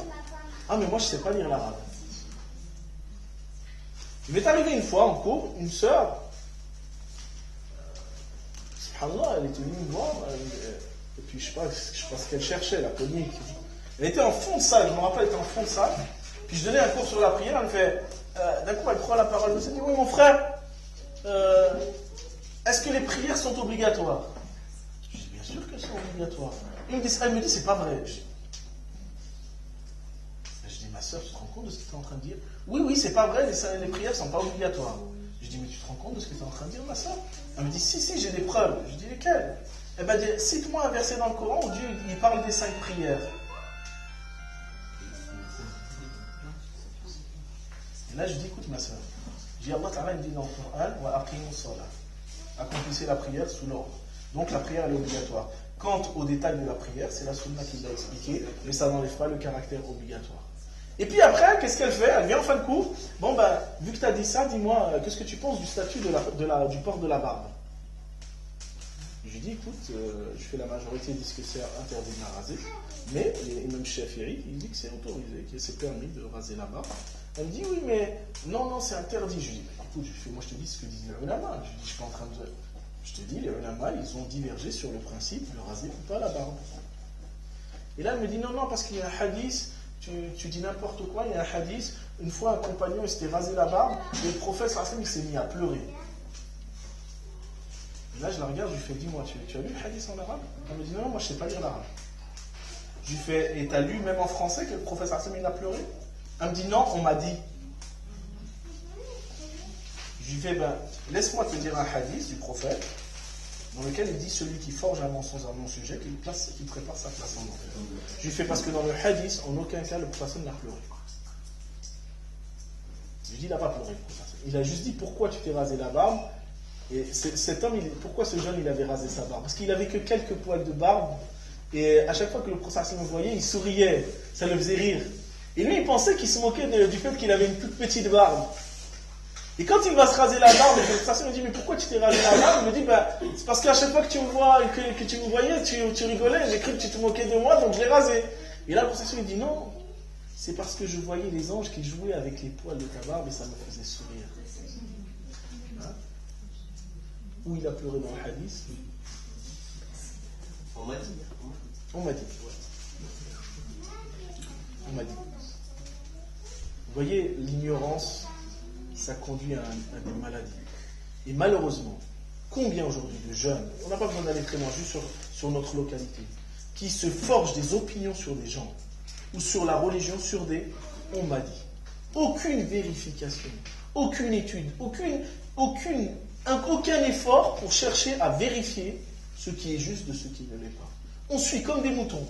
Ah mais moi je ne sais pas lire l'arabe. Il m'est arrivé une fois en cours, une sœur, subhanallah, elle était venue me voir, et puis je sais pas ce qu'elle cherchait, la comique. Elle était en fond de salle, je me rappelle, elle était en fond de salle, puis je donnais un cours sur la prière, elle me fait, d'un coup elle prend la parole, elle me dit, oui mon frère, est-ce que les prières sont obligatoires? Je dis, bien sûr qu'elles sont obligatoires. Elle me dit, c'est pas vrai. Je dis, ma soeur, tu te rends compte de ce que tu es en train de dire? Oui, c'est pas vrai, les prières ne sont pas obligatoires. Je dis, mais tu te rends compte de ce que tu es en train de dire, ma soeur? Elle me dit, si, j'ai des preuves. Je dis, lesquelles? Elle m'a dit, cite-moi un verset dans le Coran où Dieu il parle des 5 prières. Et là, je dis, écoute, ma soeur, j'ai Allah Ta'ala dit dans le Coran, wa aqimus salat. Accomplissez la prière sous l'ordre. Donc la prière elle est obligatoire. Quant au détail de la prière, c'est la sunna qui l'a expliqué, mais ça n'enlève pas le caractère obligatoire. Et puis après, qu'est-ce qu'elle fait? Elle vient en fin de cours. Bon ben, vu que tu as dit ça, dis-moi, qu'est-ce que tu penses du statut du port de la barbe? Je lui dis, écoute, la majorité disent que c'est interdit de la raser, mais l'imam Shafi'i, il dit que c'est autorisé, que c'est permis de raser la barbe. Elle me dit, oui, mais non, c'est interdit. Je lui dis, écoute, moi je te dis ce que disent les ulama. Je lui dis, je suis pas en train de... Je te dis, les ulama, ils ont divergé sur le principe de raser ou pas la barbe. Et là, elle me dit, non, parce qu'il y a un hadith, tu dis n'importe quoi, il y a un hadith, une fois un compagnon, il s'était rasé la barbe, et le prophète, il s'est mis à pleurer. Et là, je la regarde, je lui fais, dis-moi, tu as lu le hadith en arabe? Elle me dit, non, moi je sais pas lire l'arabe. Je lui fais, et t'as lu même en français que le prophète, il a pleuré? Elle me dit, non, on m'a dit. Je lui fais, laisse-moi te dire un hadith du prophète, dans lequel il dit celui qui forge un mensonge à mon sujet, qu'il prépare sa place en enfer. Je lui fais parce que dans le hadith, en aucun cas, le prophète n'a pleuré. Je lui dis, il n'a pas pleuré. Il a juste dit pourquoi tu t'es rasé la barbe. Et cet homme, pourquoi ce jeune il avait rasé sa barbe? Parce qu'il avait que quelques poils de barbe. Et à chaque fois que le prophète le voyait, il souriait. Ça le faisait rire. Et lui, il pensait qu'il se moquait du fait qu'il avait une toute petite barbe. Et quand il va se raser la barbe, le prophète me dit, mais pourquoi tu t'es rasé la barbe? Il me dit, c'est parce qu'à chaque fois que tu me voyais, tu rigolais, j'ai cru que tu te moquais de moi, donc je l'ai rasé. Et là, le prophète me dit, non, c'est parce que je voyais les anges qui jouaient avec les poils de ta barbe et ça me faisait sourire. Hein? Où il a pleuré dans le hadith? On m'a dit. On m'a dit. On m'a dit. Vous voyez, l'ignorance, ça conduit à des maladies. Et malheureusement, combien aujourd'hui de jeunes, on n'a pas besoin d'aller très loin, juste sur notre localité, qui se forgent des opinions sur des gens, ou sur la religion, sur des on m'a dit. Aucune vérification, aucune étude, aucun effort pour chercher à vérifier ce qui est juste de ce qui ne l'est pas. On suit comme des moutons.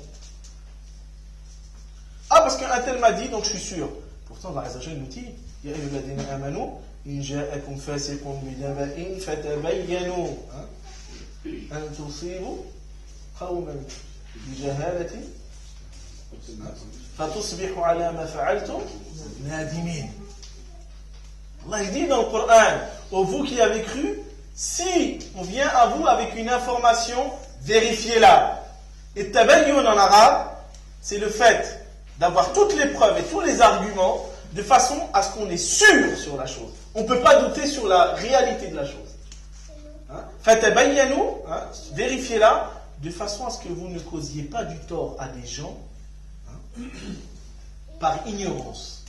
Ah, parce qu'un tel m'a dit, donc je suis sûr. Pourtant, Allah Azza wa Jalla nous dit, Ya ayyuhalladhina amanu, in ja'akum fasiqun binaba'in fatabayyanu an tusibu qawman bijahalatin fatusbihu ala ma fa'altum nadimin. Allah dit dans le Coran, ô vous qui avez cru, si on vient à vous avec une information, vérifiez-la. Et tabayyun en arabe, c'est le fait d'avoir toutes les preuves et tous les arguments de façon à ce qu'on est sûr sur la chose. On ne peut pas douter sur la réalité de la chose. Fatabayyanu, vérifiez-la de façon à ce que vous ne causiez pas du tort à des gens par ignorance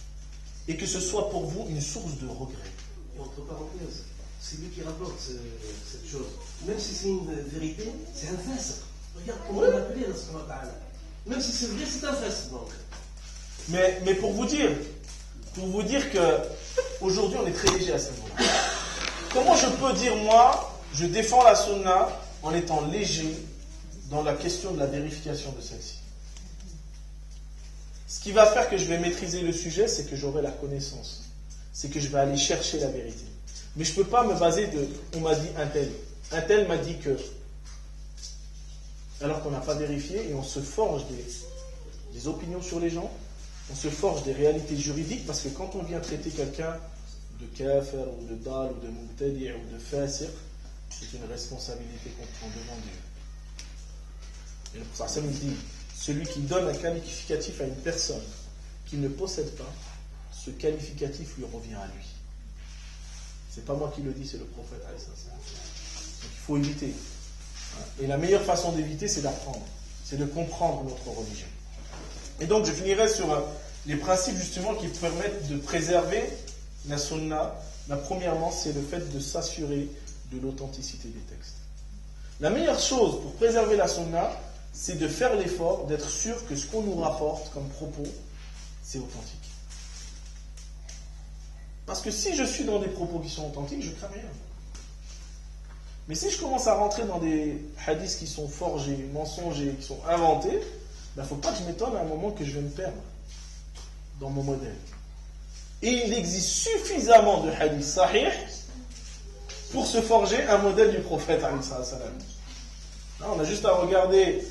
et que ce soit pour vous une source de regret. Et entre parenthèses, c'est lui qui rapporte cette chose. Même si c'est une vérité, c'est un fasiq. Regarde comment on l'appelait dans ce qu'on va parler. Même si c'est vrai, c'est un fasiq donc. Mais pour vous dire que aujourd'hui on est très léger à ce niveau-là. Comment je peux dire moi, je défends la sunna en étant léger dans la question de la vérification de celle-ci? Ce qui va faire que je vais maîtriser le sujet, c'est que j'aurai la connaissance. C'est que je vais aller chercher la vérité. Mais je ne peux pas me baser de on m'a dit un tel. Un tel m'a dit que. Alors qu'on n'a pas vérifié et on se forge des opinions sur les gens. On se forge des réalités juridiques parce que quand on vient traiter quelqu'un de kafir ou de dal ou de mubtadi' ou de fasir, c'est une responsabilité qu'on prend devant Dieu. Et le prophète nous dit, celui qui donne un qualificatif à une personne qu'il ne possède pas, ce qualificatif lui revient à lui. C'est pas moi qui le dis, c'est le prophète. Donc il faut éviter. Et la meilleure façon d'éviter, c'est d'apprendre. C'est de comprendre notre religion. Et donc je finirai sur les principes justement qui permettent de préserver la sunna. La premièrement, c'est le fait de s'assurer de l'authenticité des textes. La meilleure chose pour préserver la sunna, c'est de faire l'effort d'être sûr que ce qu'on nous rapporte comme propos, c'est authentique. Parce que si je suis dans des propos qui sont authentiques, je ne crains rien. Mais si je commence à rentrer dans des hadiths qui sont forgés, mensongers, qui sont inventés, il ne faut pas que je m'étonne à un moment que je vais me perdre dans mon modèle. Et il existe suffisamment de hadiths sahih pour se forger un modèle du prophète. Là, on a juste à regarder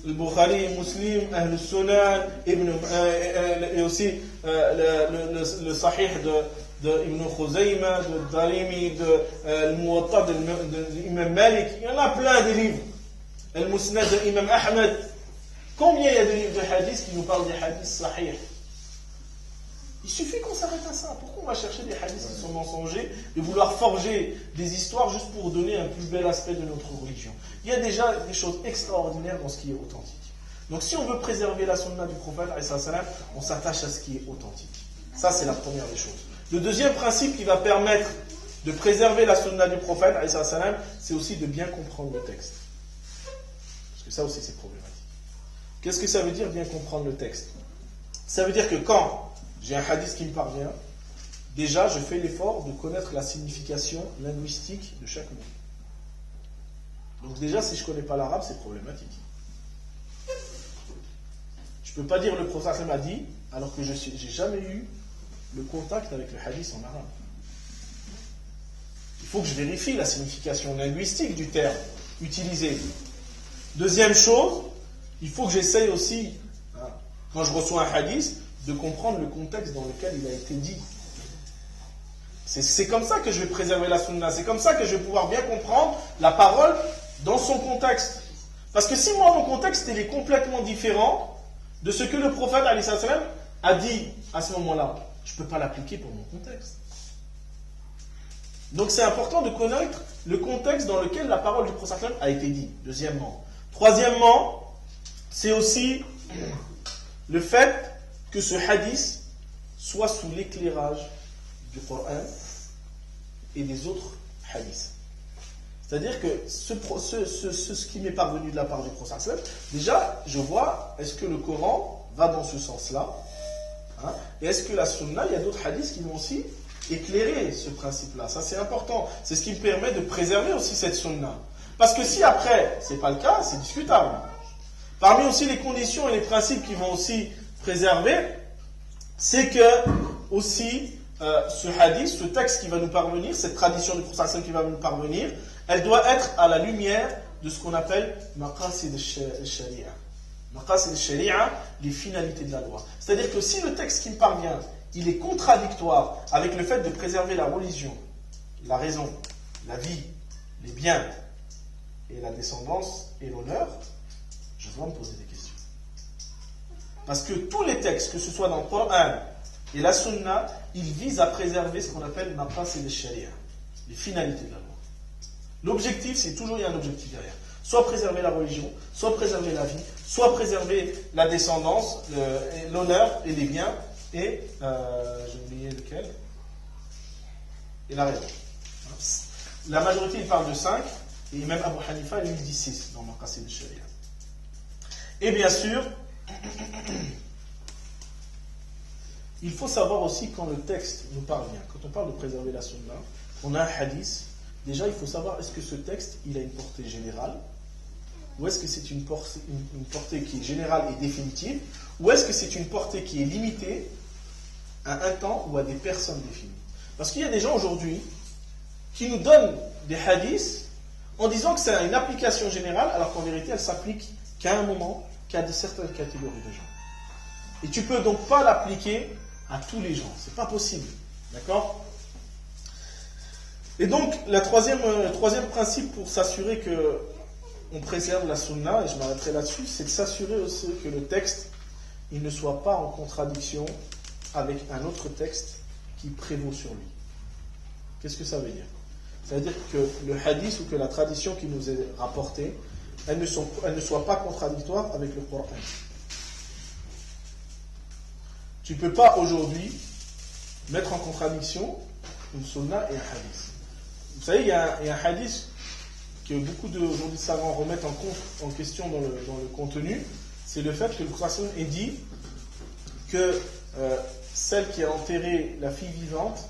le Bukhari, Muslim, Ahl Sunan, et aussi le Sahih de Ibn Khuzayma, de Darimi, le Muwatta de l'imam Malik. Il y en a plein de livres. Le Musnad de l'imam Ahmed. Combien il y a de livres de hadiths qui nous parlent des hadiths sahih? Il suffit qu'on s'arrête à ça. Pourquoi on va chercher des hadiths qui sont mensongers et vouloir forger des histoires juste pour donner un plus bel aspect de notre religion? Il y a déjà des choses extraordinaires dans ce qui est authentique. Donc si on veut préserver la sunna du prophète, on s'attache à ce qui est authentique. Ça, c'est la première des choses. Le deuxième principe qui va permettre de préserver la sunna du prophète, c'est aussi de bien comprendre le texte. Parce que ça aussi, c'est problématique. Qu'est-ce que ça veut dire, bien comprendre le texte? Ça veut dire que quand j'ai un hadith qui me parvient, déjà, je fais l'effort de connaître la signification linguistique de chaque mot. Donc déjà, si je ne connais pas l'arabe, c'est problématique. Je ne peux pas dire le prophète m'a dit, alors que je n'ai jamais eu le contact avec le hadith en arabe. Il faut que je vérifie la signification linguistique du terme utilisé. Deuxième chose, il faut que j'essaye aussi, quand je reçois un hadith, de comprendre le contexte dans lequel il a été dit. C'est comme ça que je vais préserver la sunna, c'est comme ça que je vais pouvoir bien comprendre la parole dans son contexte. Parce que si moi, mon contexte, il est complètement différent de ce que le prophète a dit à ce moment-là, je ne peux pas l'appliquer pour mon contexte. Donc c'est important de connaître le contexte dans lequel la parole du prophète a été dite, deuxièmement. Troisièmement, c'est aussi le fait que ce hadith soit sous l'éclairage du Coran et des autres hadiths. C'est-à-dire que ce qui m'est parvenu de la part du prophète, déjà, je vois, est-ce que le Coran va dans ce sens-là, hein, et est-ce que la sunna, il y a d'autres hadiths qui vont aussi éclairer ce principe-là. Ça, c'est important. C'est ce qui me permet de préserver aussi cette sunna. Parce que si après, c'est pas le cas, c'est discutable. Parmi aussi les conditions et les principes qui vont aussi préserver, c'est que aussi ce hadith, ce texte qui va nous parvenir, cette tradition du prophète qui va nous parvenir, elle doit être à la lumière de ce qu'on appelle maqasid al-sharia. Maqasid al-sharia, les finalités de la loi. C'est-à-dire que si le texte qui me parvient, il est contradictoire avec le fait de préserver la religion, la raison, la vie, les biens et la descendance et l'honneur, je dois me poser des questions. Parce que tous les textes, que ce soit dans le Coran et la Sunna, ils visent à préserver ce qu'on appelle maqasid al-sharia, les finalités de la loi. L'objectif, c'est toujours, il y a un objectif derrière. Soit préserver la religion, soit préserver la vie, soit préserver la descendance, l'honneur et les biens, et, j'ai oublié lequel, et la raison. La majorité, il parle de 5, et même Abu Hanifa, il dit 6 dans Maqasid al-Sharia. Et bien sûr, il faut savoir aussi quand le texte nous parvient. Quand on parle de préserver la sunna, on a un hadith. Déjà, il faut savoir, est-ce que ce texte, il a une portée générale, ou est-ce que c'est une portée qui est générale et définitive, ou est-ce que c'est une portée qui est limitée à un temps ou à des personnes définies. Parce qu'il y a des gens aujourd'hui qui nous donnent des hadiths en disant que c'est une application générale, alors qu'en vérité, elle s'applique qu'à un moment, qu'à certaines catégories de gens. Et tu ne peux donc pas l'appliquer à tous les gens. C'est pas possible. D'accord ? Et donc, le troisième principe pour s'assurer qu'on préserve la sunna, et je m'arrêterai là-dessus, c'est de s'assurer aussi que le texte, il ne soit pas en contradiction avec un autre texte qui prévaut sur lui. Qu'est-ce que ça veut dire ? Ça veut dire que le hadith ou que la tradition qui nous est rapportée, elle ne soit pas contradictoire avec le Coran. Tu ne peux pas aujourd'hui mettre en contradiction une sunna et un hadith. Vous savez, il y a un hadith que beaucoup de savants remettent en question dans le contenu, c'est le fait que le Coran ait dit que celle qui a enterré la fille vivante,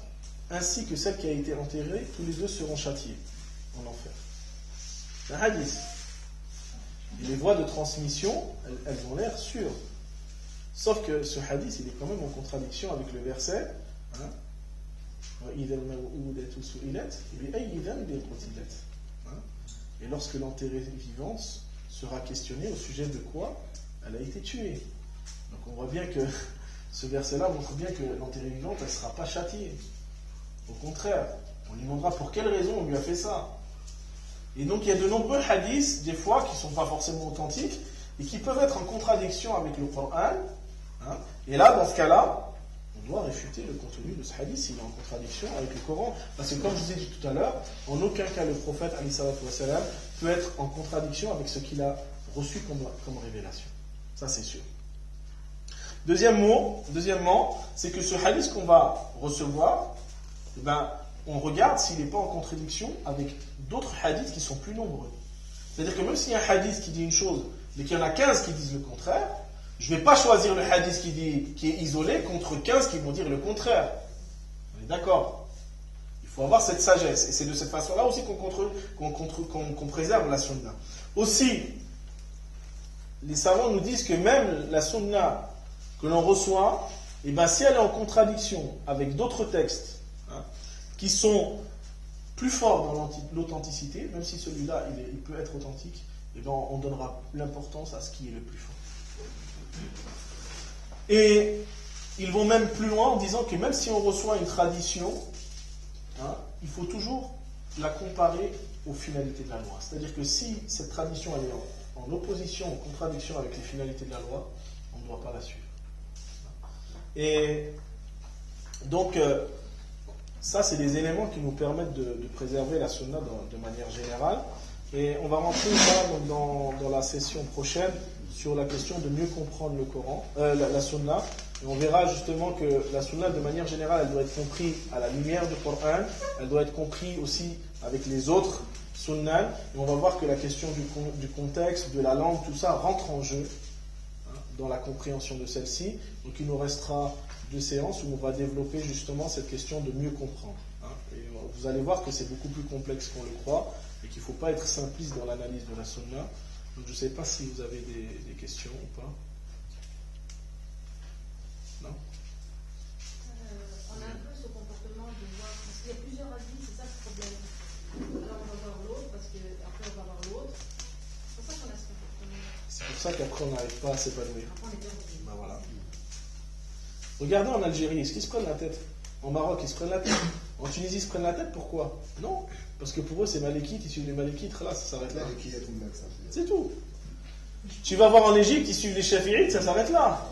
ainsi que celle qui a été enterrée, tous les deux seront châtiés en enfer. C'est un hadith. Et les voies de transmission, elles ont l'air sûres. Sauf que ce hadith, il est quand même en contradiction avec le verset, hein, et lorsque l'enterrée vivante sera questionnée au sujet de quoi elle a été tuée. Donc on voit bien que ce verset-là montre bien que l'enterrée vivante, elle ne sera pas châtiée. Au contraire, on lui demandera pour quelle raison on lui a fait ça. Et donc il y a de nombreux hadiths, des fois, qui ne sont pas forcément authentiques, et qui peuvent être en contradiction avec le Coran. Hein, et là, dans ce cas-là, on doit réfuter le contenu de ce hadith s'il est en contradiction avec le Coran. Parce que comme je vous ai dit tout à l'heure, en aucun cas le prophète ﷺ peut être en contradiction avec ce qu'il a reçu comme révélation. Ça c'est sûr. Deuxièmement, c'est que ce hadith qu'on va recevoir, eh ben, on regarde s'il n'est pas en contradiction avec d'autres hadiths qui sont plus nombreux. C'est-à-dire que même s'il y a un hadith qui dit une chose, mais qu'il y en a 15 qui disent le contraire, je ne vais pas choisir le hadith qui est isolé contre 15 qui vont dire le contraire. On est d'accord ? Il faut avoir cette sagesse. Et c'est de cette façon-là aussi qu'on préserve la sunna. Aussi, les savants nous disent que même la sunna que l'on reçoit, eh ben, si elle est en contradiction avec d'autres textes, hein, qui sont plus fort dans l'authenticité, même si celui-là il peut être authentique, et bien on donnera l'importance à ce qui est le plus fort. Et ils vont même plus loin en disant que même si on reçoit une tradition, il faut toujours la comparer aux finalités de la loi. C'est-à-dire que si cette tradition elle est en opposition, en contradiction avec les finalités de la loi, on ne doit pas la suivre. Et donc, ça, c'est des éléments qui nous permettent de préserver la sunna de manière générale. Et on va rentrer dans la session prochaine sur la question de mieux comprendre le Coran, la sunna. Et on verra justement que la sunna, de manière générale, elle doit être comprise à la lumière du Coran, elle doit être comprise aussi avec les autres sunnas. Et on va voir que la question du contexte, de la langue, tout ça rentre en jeu dans la compréhension de celle-ci. Donc il nous restera 2 séances où on va développer justement cette question de mieux comprendre. Et vous allez voir que c'est beaucoup plus complexe qu'on le croit et qu'il ne faut pas être simpliste dans l'analyse de la sunna. Donc je ne sais pas si vous avez des questions ou pas. Non? On a un peu ce comportement de voir, parce qu'il y a plusieurs avis, c'est ça le problème. Alors on va voir l'autre, parce qu'après on va voir l'autre. C'est pour ça qu'on a ce comportement. C'est pour ça qu'après on n'arrive pas à s'épanouir. Après on est perdu. Ben voilà. Regardez en Algérie, est-ce qu'ils se prennent la tête? En Maroc, ils se prennent la tête. En Tunisie, ils se prennent la tête, pourquoi? Non, parce que pour eux, c'est Malékite, ils suivent les Malékites, là, ça s'arrête là. C'est tout. Tu vas voir en Égypte, ils suivent les Shafi'ites, ça s'arrête là.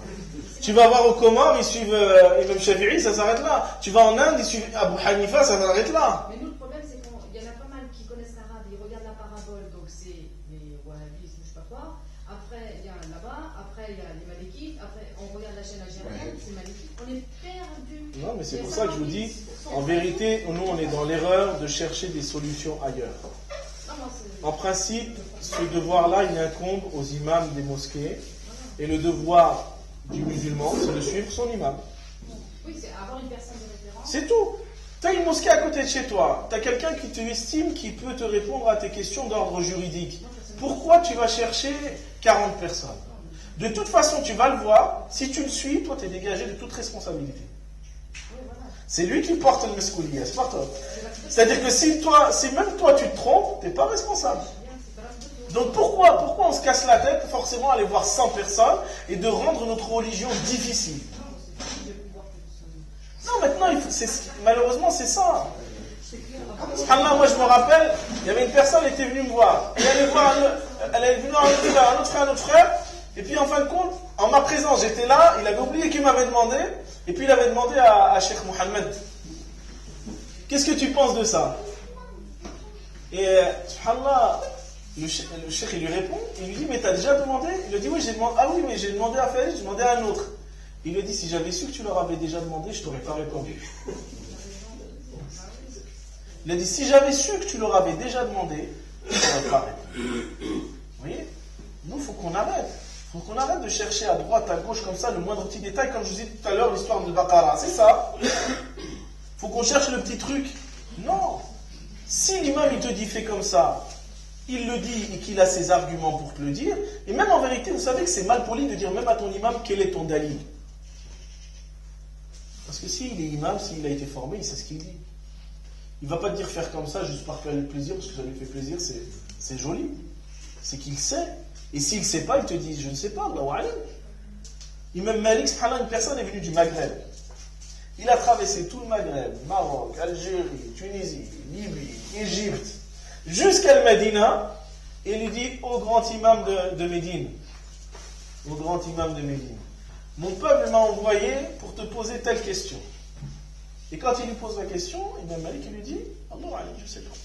Tu vas voir au Comores, ils suivent Imam Shafi'i, ça s'arrête là. Tu vas en Inde, ils suivent Abu Hanifa, ça s'arrête là. Mais nous, le problème, c'est qu'il y en a pas mal qui connaissent l'arabe, ils regardent la parabole, donc c'est les wahhabistes, je sais pas quoi. Après, il y a là-bas, après, il y a les Malikites, après, on regarde la chaîne algérienne, c'est Malikite. On est perdu. Non, mais c'est pour ça que je vous dis, en vérité, nous, on est dans l'erreur de chercher des solutions ailleurs. En principe, ce devoir-là, il incombe aux imams des mosquées, et le devoir du musulman, c'est de suivre son imam. Oui, c'est avoir une personne de référence. C'est tout. Tu as une mosquée à côté de chez toi, tu as quelqu'un qui te estime, qui peut te répondre à tes questions d'ordre juridique. Pourquoi tu vas chercher 40 personnes? De toute façon, tu vas le voir, si tu le suis, toi, tu es dégagé de toute responsabilité. C'est lui qui porte le meskouliya, c'est pas toi. C'est-à-dire que si même toi tu te trompes, tu n'es pas responsable. Donc pourquoi on se casse la tête forcément à aller voir 100 personnes et de rendre notre religion difficile? Non, maintenant, malheureusement, c'est ça. Subhanallah, moi je me rappelle, il y avait une personne qui était venue me voir. Et elle est venue voir un autre frère. Et puis en fin de compte, en ma présence, j'étais là, il avait oublié qu'il m'avait demandé. Et puis il avait demandé à Cheikh Mohammed, qu'est-ce que tu penses de ça? Et subhanallah, le cheikh il lui répond, il lui dit, mais t'as déjà demandé? Il lui dit, oui, j'ai demandé. Ah oui, mais j'ai demandé à Félix, j'ai demandé à un autre. Il lui dit, si j'avais su que tu leur avais déjà demandé, je t'aurais pas répondu. Il a dit, si j'avais su que tu leur avais déjà demandé, je t'aurais pas répondu. Vous voyez? Nous, il faut qu'on arrête. Il faut qu'on arrête de chercher à droite, à gauche, comme ça, le moindre petit détail, comme je vous disais tout à l'heure, l'histoire de Baqara. C'est ça. Il faut qu'on cherche le petit truc. Non. Si l'imam, il te dit fais comme ça, il le dit et qu'il a ses arguments pour te le dire, et même en vérité, vous savez que c'est mal poli de dire même à ton imam quel est ton dalil. Parce que s'il est imam, s'il a été formé, il sait ce qu'il dit. Il ne va pas te dire faire comme ça juste par faire le plaisir, parce que ça lui fait plaisir, c'est joli. C'est qu'il sait. Et s'il ne sait pas, il te dit, je ne sais pas, Allahu alim. Imam Malik, subhanallah, une personne est venue du Maghreb. Il a traversé tout le Maghreb, Maroc, Algérie, Tunisie, Libye, Égypte, jusqu'à le Médina, et il lui dit au grand imam de Médine, mon peuple m'a envoyé pour te poser telle question. Et quand il lui pose la question, Imam Malik il lui dit, Allahu alim, je ne sais pas.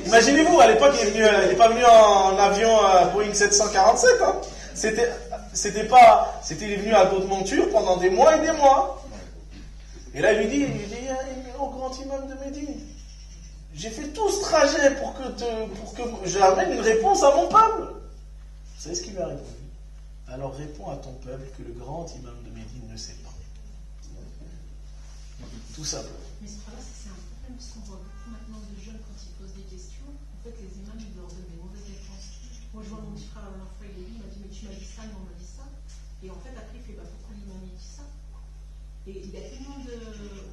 Imaginez-vous, à l'époque, il n'est pas venu en avion Boeing 747. Hein. Il est venu à dos de monture pendant des mois et des mois. Et là, il lui dit, oh grand imam de Médine, j'ai fait tout ce trajet pour que j'amène une réponse à mon peuple. Vous savez ce qu'il lui a répondu? Alors réponds à ton peuple que le grand imam de Médine ne sait pas. Tout simplement. Mais ce problème, c'est un problème parce qu'on voit beaucoup maintenant de jeunes quand ils posent des questions. En fait, les imams, ils leur donnent des mauvaises réponses. Moi, je vois mon petit frère la dernière fois, il m'a dit, mais tu m'as dit ça, mais on m'a dit ça. Et en fait, après, il fait, pourquoi l'imam il dit ça? Et il y a tellement de.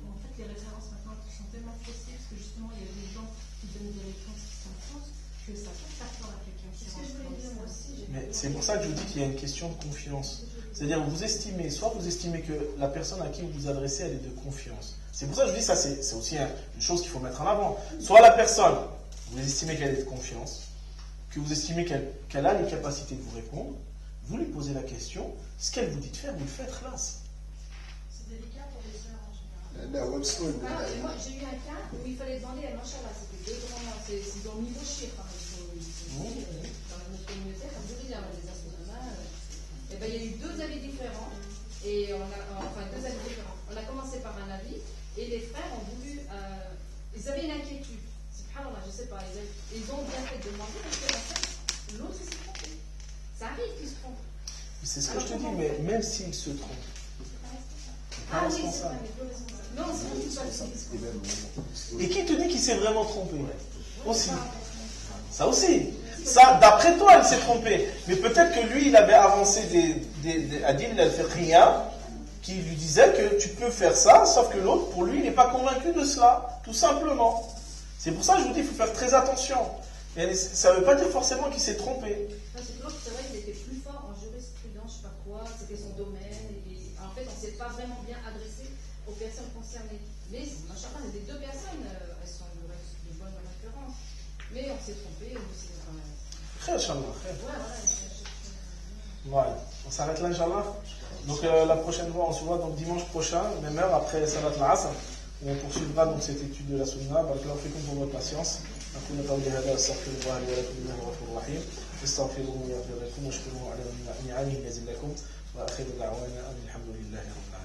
En fait, les références maintenant qui sont tellement faussées, parce que justement, il y a des gens qui donnent des réponses qui sont fausses, que ça peut faire peur à quelqu'un qui C'est ce que je voulais dire moi aussi. Mais c'est pour ça que je vous dis qu'il y a une question de confiance. C'est-à-dire, vous estimez, soit vous estimez que la personne à qui vous vous adressez, elle est de confiance. C'est pour ça que je vous dis, ça c'est aussi une chose qu'il faut mettre en avant. Soit la personne, vous estimez qu'elle est de confiance, que vous estimez qu'elle a les capacités de vous répondre, vous lui posez la question, ce qu'elle vous dit de faire, vous le faites, classe. C'est délicat pour les sœurs en général. Ah, et moi, j'ai eu un cas où il fallait demander à Machallah, c'était deux grands, c'est dans le niveau chiffre, hein, dans notre communauté, comme je dis, il y a des astronomes, et ben, il y a eu deux avis différents, et deux avis différents. On a commencé par un avis, et les frères ont voulu, ils avaient une inquiétude, subhanallah, je sais pas, ils ont bien fait de demander, parce que en fait, l'autre s'est trompé. Ça arrive qu'ils se trompent. C'est ce que je te dis, mais même s'il se trompe, Ah oui, c'est vrai, mais plus responsable. Non, c'est pas et qui te dit qu'il s'est vraiment trompé? Aussi. Ça aussi. Ça, d'après toi, il s'est trompé. Mais peut-être que lui, il avait avancé des adil al-fiqhiyya qui lui disaient que tu peux faire ça, sauf que l'autre, pour lui, il n'est pas convaincu de cela. Tout simplement. C'est pour ça que je vous dis, il faut faire très attention. Et ça ne veut pas dire forcément qu'il s'est trompé. C'est que l'autre, c'est vrai qu'il était plus fort en jurisprudence, je ne sais pas quoi, c'était son domaine. Et en fait, on ne s'est pas vraiment bien adressé aux personnes concernées. Mais, machallah, les deux personnes, elles sont de bonnes références. Mais on s'est trompé, on s'est. Très, Inch'Allah. Voilà. On s'arrête là, Inch'Allah. Donc la prochaine fois, on se voit donc dimanche prochain, même heure après Salat al-Asr, où on poursuivra donc cette étude de la Sunna. Barakallahu fikum pour votre patience. أقول قولي هذا أستغفر الله لي ولكم إنه هو الغفور الرحيم استغفروه يغفر لكم واشكروه على نعمه يزد لكم وآخر دعوانا أن الحمد لله رب العالمين.